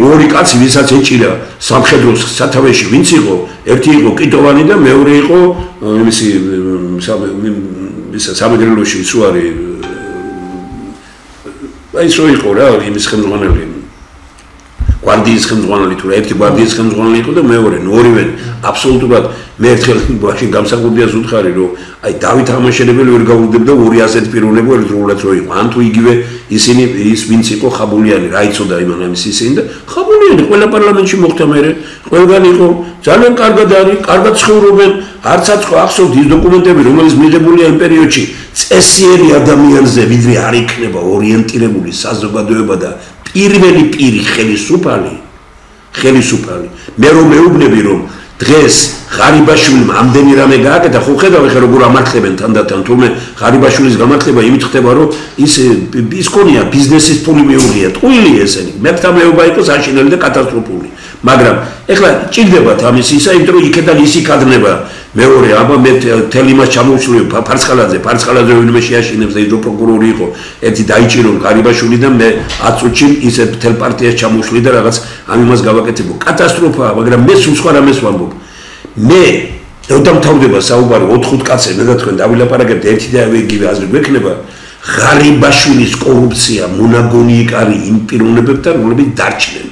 ორი კაცი ვისაც ეჭირა სამხედროს სათავეში ვინც იყო ერთი იყო კიტოვანი და მეორე იყო იმისი სამეგრელოში სულ არის აი ისო იყო რა იმის ხელმძღვანელი გვარდიის ხელმძღვანელი თუ ერთი გვარდიის ხელმძღვანელი იყო და მეორე ორივე აბსოლუტურად მე ერთხელ მაშინ გამსახურდიას უთხარი რომ აი დავით აღმაშენებელი ვერ გაუგდებდა ორი ასეთ პიროვნება ერთდროულად რო იყო ან თუ იგივე ისინი ის ვინც იყო ხაბულიანი რა იცოდა იმან ამის ისინი და ხაბულიანი ყველა პარლამენტში მოხდა მერე ყველგან იყო ძალიან კარგად არის კარგად ცხოვრობენ არც ახსოვთ ის დოკუმენტები რომელიც მიღებულია იმ პერიოდში წესიერი ადამიანზე ვიდრე არ იქნება ორიენტირებული საზოგადოება და პირველი პირი ხელისუფალი მე რომ მეუბნები რომ დღეს ღარიბაშვილმა ამდენი რამე გააკეთა ხო ხედავ ეხლა როგორ ამართლებენ თანდათან თუმე ღარიბაშვილის გამართლება იმით ხდება რომ ის ქონია ბიზნესის ფული მიუღია ტყუილი ესენი მეფთამეობა იყო საშინელი და კატასტროფული მაგრამ ეხლა ჭირდებათ ამის ისა იმიტომ რომ იქედან ისი კადნება მეორე აბა მე თელი მას ჩამოვშლი ფარცხალაძე ვინმე შეაშინებს და ის რო პროკურორი იყო ერთი დაიჭირო ღარიბაშვილი და მე 10 წუთში ისე თელ პარტიას ჩამოვშლი და რაღაც ამ იმას გავაკეთებო კატასტროფაა მაგრამ მე სულ სხვა რამეს ვამბობ მე დავთავდება საუბარი 4-5 კაცზე მე და თქვენ დავილაპარაკებთ ერთი და იგივე აზრი გვექნება ღარიბაშვილის კორუფცია მონაგონი იკარი იმ პიროვნებებთან რომლებიც დარჩნენ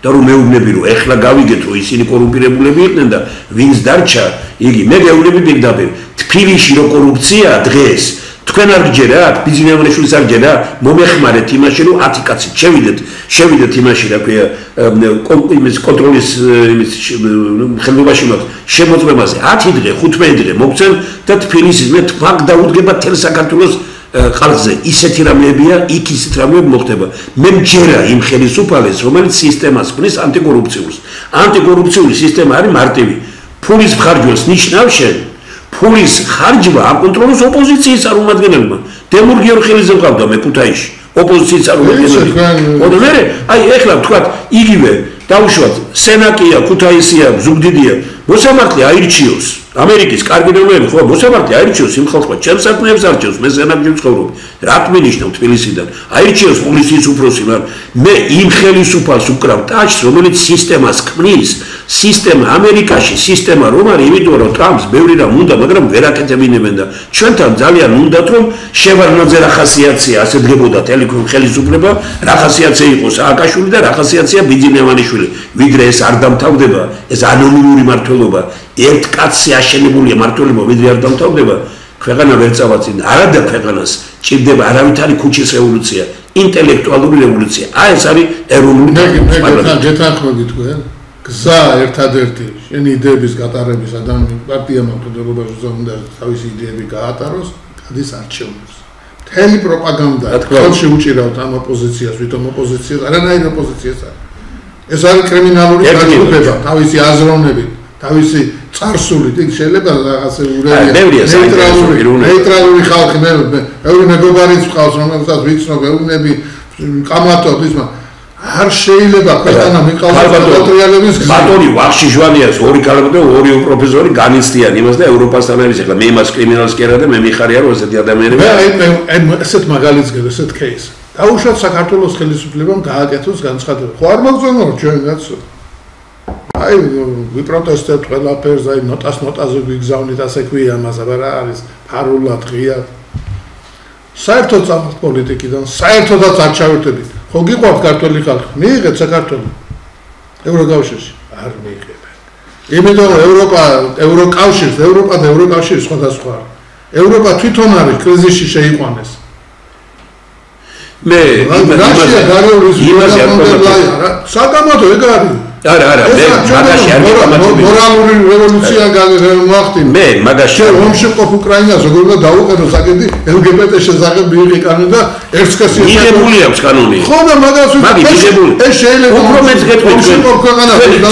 და რომ მეუბნები რომ ეხლა გავიგეთ რომ ისინი კორუმპირებულები იყვნენ და ვინც დარჩა იგი მე გეუბნები პირდაპირ თბილისში რო კორუფცია დღეს თქვენ არ გჯერათ ბიზნესმენშვილს არ გჯერა მომეხმარეთ იმაში რომ 10 კაცი შევიდეთ იმაში რა ქვია იმის კონტროლის იმის ხელმძღვანელობაში მაქვს შემოწმებაზე 10 დღე 15 დღე მოგცემ და თბილისის მე თვაგ დაუდგება თელ საქართველოს ხალხზე ისეთი რამეებია იქ ისეთ რამეები მოხდება მე მჯერა იმ ხელისუფალეს რომელიც სისტემას ქმნის ანტიკორუფციული სისტემა არის მარტივი ფულის ხარჯვას ნიშნავს შენ ფულის ხარჯვა აკონტროლოს ოპოზიციის წარმომადგენლებმა დემურ გიორგიელიძე მყავდა მე ქუთაისში ოპოზიციის წარმომადგენელი ხოდა მე აი ეხლა ვთქვათ იგივე დაუშვათ სენაკია ქუთაისია ზუგდიდია მოსამართლე აირჩიოს ამერიკის კარგი ნომერი ხო მოსამართლე აირჩიოს იმ ხალხმა ჩემს საქმეებს არჩევს მე სენაკში ვცხოვრობ რა თმინიშნავ თბილისიდან აირჩიოს პოლიციის უფროსი მე იმ ხელისუფალს უკრავ ტაჩს რომელიც სისტემას ქმნის სისტემა ამერიკაში სისტემა რომ არის იმიტომ რომ ტრამპს ბევრი რამ უნდა მაგრამ ვერ აკეთებინებენ და ჩვენთან ძალიან უნდათ რომ შევარდნაძე რა ხასიათია ასე დგებოდა თელიქო ხელისუფლება რა ხასიათია იყო სააკაშვილი და რა ხასიათია ბიძინევანიშვილი ვიდრე ეს არ დამთავრდება ეს ანონიმური მართლობა ერთ კაცზე აშენებულია მართლობა ვიდრე არ დამთავრდება ქვეყანა ვერ წავაწინ არადა ქვეყანას ჭირდება არავითარი ქუჩის რევოლუცია ინტელექტუალური რევოლუცია აი ეს არის ეროვნული გეთანხმები თქვენ გზა ერთადერთი შენი იდეების გატარების ადამიანის პარტიამ მართლობაში უნდა თავისი იდეები გაატაროს გადის არჩევნებს მთელი პროპაგანდა ხელში უჭირავთ ამ ოპოზიციას ვითომ ოპოზიციას არანაირი ოპოზიციას ეს არის კრიმინალური გაჯგუფება თავისი აზროვნებით თავისი წარსულით იქ შეიძლება რაღაცე ნეიტრალური ხალხი მე მეგობარიც ვყავს რომელსაც ვიცნობ ეუბნები კამათობ ისმა არ შეიძლება ქვეყანა მიყავს პატრიოტების ბატონი ვახში ჟვანიას ორი კალბო და ორი პროფესორი განიცდიან იმას და ევროპასთან არის ეხლა მე იმას კრიმინალს კი არა და მე მიხარია რომ ესეთი ადამიანები აი ესეთ მაგალითს გეტყვი ესეთ кейს დაუშვათ საქართველოს ხელისუფლებამ გააკეთოს განცხადება ხო არ მოგწონო ჩვენაც აი ვიპროტესტებთ ყველაფერს აი ნოტაზე ვიგზავნით ასე ქვია მას aber რა არის ფარულად ღია საერთოდ წამოხთ პოლიტიკიდან საერთოდაც არ ჩავერთებით ხო გიყვართ ქართული ხალხი მიიღეთ საქართველოს ევროკავშირში არ მიიღებენ იმიტომ რომ ევროპა და ევროკავშირი სხვადასხვა ევროპა თვითონ არის კრიზისში შეიყვანეს მე რუსია გარეული საკამათო ეგ არის არა მე მაგაში არ მოგამართლები მორალური რევოლუცია მოახდინა მე მაგაში ომში ყოფ უკრაინას როგორ უნდა დაუყენო საკედი LGBT შესახებ მიიღე კანონი და ერთსქესი მიღებული აქვს კანონი ხო და მაგას ეს შეიძლება უფრო მეც გეტყვით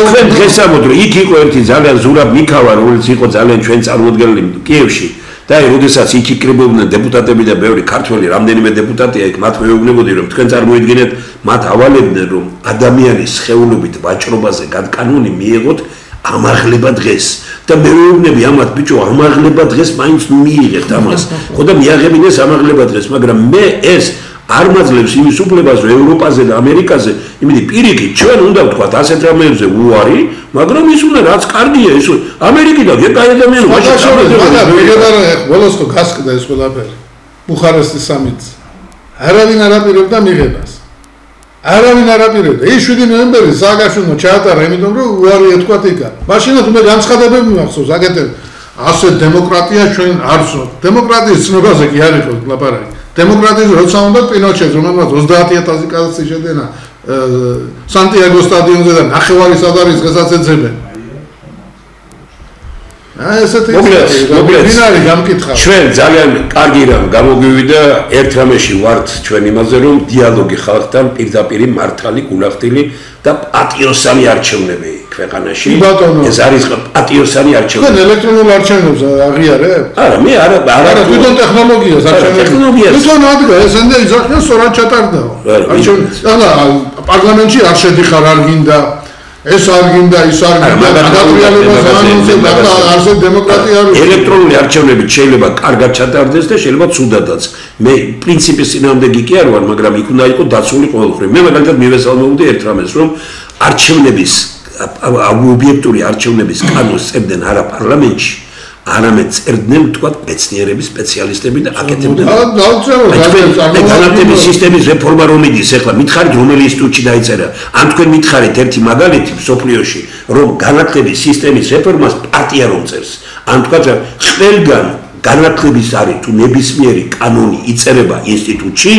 თქვენ დღესამოდ რომ იქ იყო ერთი ძალიან ზურაბ მიქავა რომელიც იყო ძალიან ჩვენ წარმოუდგენელი კიევში და როდესაც იქ იკრიბებდნენ დეპუტატები და ბევრი ქართველი რამდენიმე დეპუტატია იქ მათ მეუბნებოდი რომ თქვენ წარმოიდგინეთ მათ ავალებდნენ რომ ადამიანის სხეულობით ვაჭრობაზე კანონი მიიღოთ ამაღლება დღეს და მე მეუბნები ამათ ბიჭო ამაღლება დღეს მაინც მიიღეთ ამას ხო და მიაღებინეს ამაღლება დღეს მაგრამ მე ეს არ მაძლევს იმის უფლებას რომ ევროპაზე და ამერიკაზე იმედი პირიქით ჩვენ უნდა ვთქვათ ასეთ რამეებზე უარი მაგრამ ის უნდა რაც კარგია ის ამერიკიდან გეკაი ადამიანი მაგრამ ბოლოს ხო გასკდა ეს ყველაფერი ბუხარესტის სამიტს არავინ არ აპირებდა მიღებას არავინ არ აპირებდა. ის 7 ნოემბერი სააკაშვილმა ჩაატარა, იმიტომ რომ უარია თქვა იქა. მაშინაც მე განცხადებები მახსოვს, აკეთებ ასე დემოკრატია ჩვენ არ ვცნობ. დემოკრატიის ცნობაზე კი არ იყო ლაპარაკი. დემოკრატიის როცა უნდა პინოჩეს, რომელმაც 30000 კაცი შედენა სანტიაგოს სტადიონზე და ნახევარი სადარის დღესაც ეძებენ. ესეთი ვინარი გამკითხა. ჩვენ ძალიან კარგი რამ გამოგივიდა ერთ რამეში ვართ ჩვენ იმაზე რომ დიალოგი ხალხთან პირდაპირ მართალი გულახდილი და პატიოსანი არჩევნები ქვეყანაში. ეს არის პატიოსანი არჩევნები. თქვენ ელექტრონულ არჩევნებს აღიარებ? არა, მე არა თვითონ ტექნოლოგიას არჩევნები. თვითონ ადგა ესენდა იძახნა სწორად ჩატარდაო. არჩევნები. ახლა პარლამენტში არ შედიხარ არ გინდა ეს არ გინდა ის არ გინდა გადატრიალებას ანონსებს და არსად დემოკრატია არის ელექტრონული არჩევნები შეიძლება კარგად ჩატარდეს და შეიძლება ცუდადაც მე პრინციპის წინააღმდეგი კი არ ვარ მაგრამ იქ უნდა იყოს დაცული ყოველდღიურად მე მაგალითად მივესალმებოდი ერთ რამეს რომ არჩევნების ობიექტური არჩევნების კანონს წერდნენ არა პარლამენტში არამედ წერდნენ თქვა მეცნიერების სპეციალისტები და აკეთებდნენ განათლების სისტემის რეფორმა რომ მიდის ეხლა მითხარით რომელი ინსტიტუტში დაიწერა ან თქვენ მითხარით ერთი მაგალითი სოფლიოში რომ განათლების სისტემის რეფორმას პარტია რომ წერს ან თქვა ყველგან განათლების არის თუ ნებისმიერი კანონი იწერება ინსტიტუტში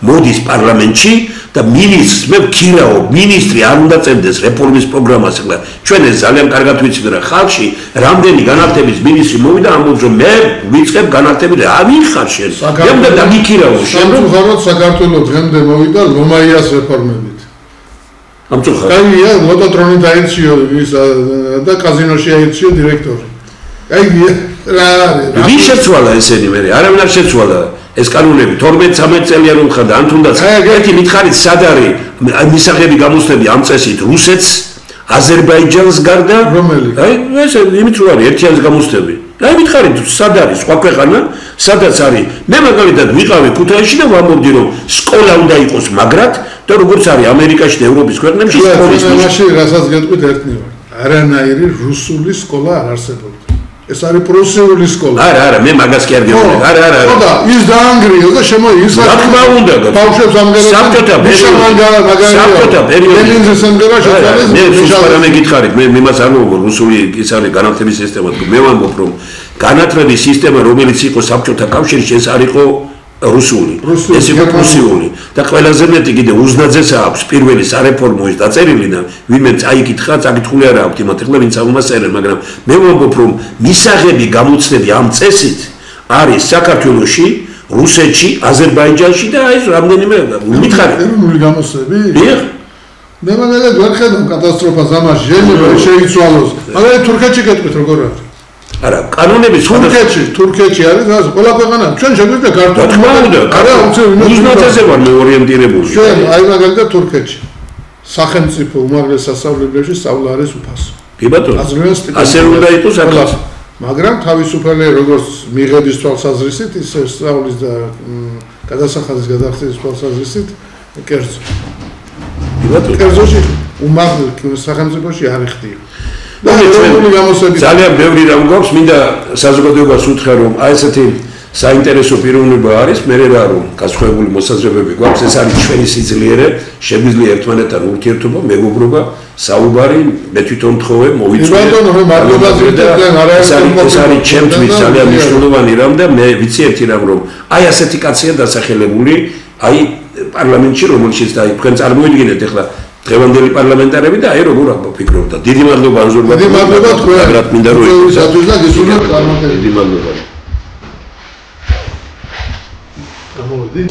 მოდის პარლამენტში და მინისტრს მე ვქირაო მინისტრი არ უნდა წერდეს რეფორმის პროგრამას ახლა ჩვენ ეს ძალიან კარგად ვიცით რა ხალხში რამდენი განათლების მინისტრი მოვიდა ამბობს რომ მე ვიწყებ განათლებით ავი ხარ შენ მე უნდა დაგიქირაო შენ რომ ხაროთ საქართველოს დღემდე მოვიდა ლომაიას რეფორმებით ამწუხარ კაია ლოტოტრონი დაიციო ის და კაზინოში აიციო დირექტორი კაია რა ვის შეცვალა ესენი მე არავინ არ შეცვალა ეს კანონები 12-13 წელია რომ ხარ და ან თუნდაც ერთი მითხარით სად არის მისაღები გამოსვლები ამ წესით რუსეთს აზერბაიჯანს გარდა რომელი აი ეს იმით რო არის ერთიანს გამოსვლები აი მითხარით სად არის სხვა ქვეყანა სადაც არის მე მაგალითად ვიყავი ქუთაისში და ვამბობდი რომ სკოლა უნდა იყოს მაგრად და როგორც არის ამერიკაში და ევროპის ქვეყნებში სკოლის მაშინ რასაც გეტყვით ერთნაირად არანაირი რუსული სკოლა არ არსებობს ეს არის პრუსიული სკოლა. არა, მე მაგას კი არ გეუბნები. არა. ხოდა ის დაანგრიო და შემოიღო. რა თქმა უნდა. ბავშვებს ამგერებს. საბჭოთა პერიოდი. ლენინზე სამგერა შეცვალეს. მე სულ მე გითხარით, მე იმას არ მოვუგო რუსული ის არის განათლების სისტემა. მე ვამბობ რომ განათლების სისტემა რომელიც იყო საბჭოთა კავშირში ეს არ იყო რუსული. ეს იყო პრუსიული. და ყველაზე მეტი კიდე უზნაძესა აქვს პირველი სარეფორმო ის დაწერილი და ვინმე წაიკითხა, წაკითხული არა აქვს იმათ ახლა ვინც ამას წერენ, მაგრამ მე ვამბობ რომ მისაღები გამოცდები ამ წესით არის საქართველოში, რუსეთში, აზერბაიჯანში და აი რამდენიმე მითხარით. ეროვნული გამოცდები? დიახ. მე მაგალითად ვერ ხედავ კატასტროფას ამაში, შეიძლება შეიცვალოს. მაგრამ თურქეთში გეტყვით როგორ არის? არა, კანონები თურქეთში არის, რა ყველა ქვეყანა. ჩვენ შეგვიძლია რა თქმა უნდა, არა, უზნაძეზე ვარ მე ორიენტირებული. ჩვენ აი მაგალითად თურქეთში სახელმწიფო უმაღლეს სასწავლებლებში სწავლა არის უფასო. კი ბატონო. ასე უნდა იყოს ახლა. მაგრამ თავისუფალი როგორც მიღების თვალსაზრისით, ისე სწავლის და გადასახადის გადახდის თვალსაზრისით კერძო. კი ბატონო. კერძოში უმაღლეს სახელმწიფოში არ იხდია. ძალიან ბევრი რამ გვაქვს, მინდა საზოგადოებას უთხრა რომ აი ესეთი საინტერესო პიროვნება არის, მე რა რომ გასხვავებული მოსაზრებები გვაქვს, ეს არის ჩვენი სიძლიერე, შეგვიძლია ერთმანეთთან ურთიერთობა, მეგობრობა, საუბარი, მე თვითონ თხოვე, მოვიწვიე. ეს არის ჩემთვის ძალიან მნიშვნელოვანი რამ და მე ვიცი ერთი რამ რომ აი ასეთი კაცია დასახელებული, აი პარლამენტში რომელშიც და თქვენ წარმოიდგინეთ ახლა დღევანდელი პარლამენტარები და აი როგორ ფიქრობთ და დიდი მადლობა ანზორბატონს. დიდი მადლობა თქვენ. მაგრამ მინდა რომ დიდი მადლობა. დიდი მადლობა. გამოვიდი.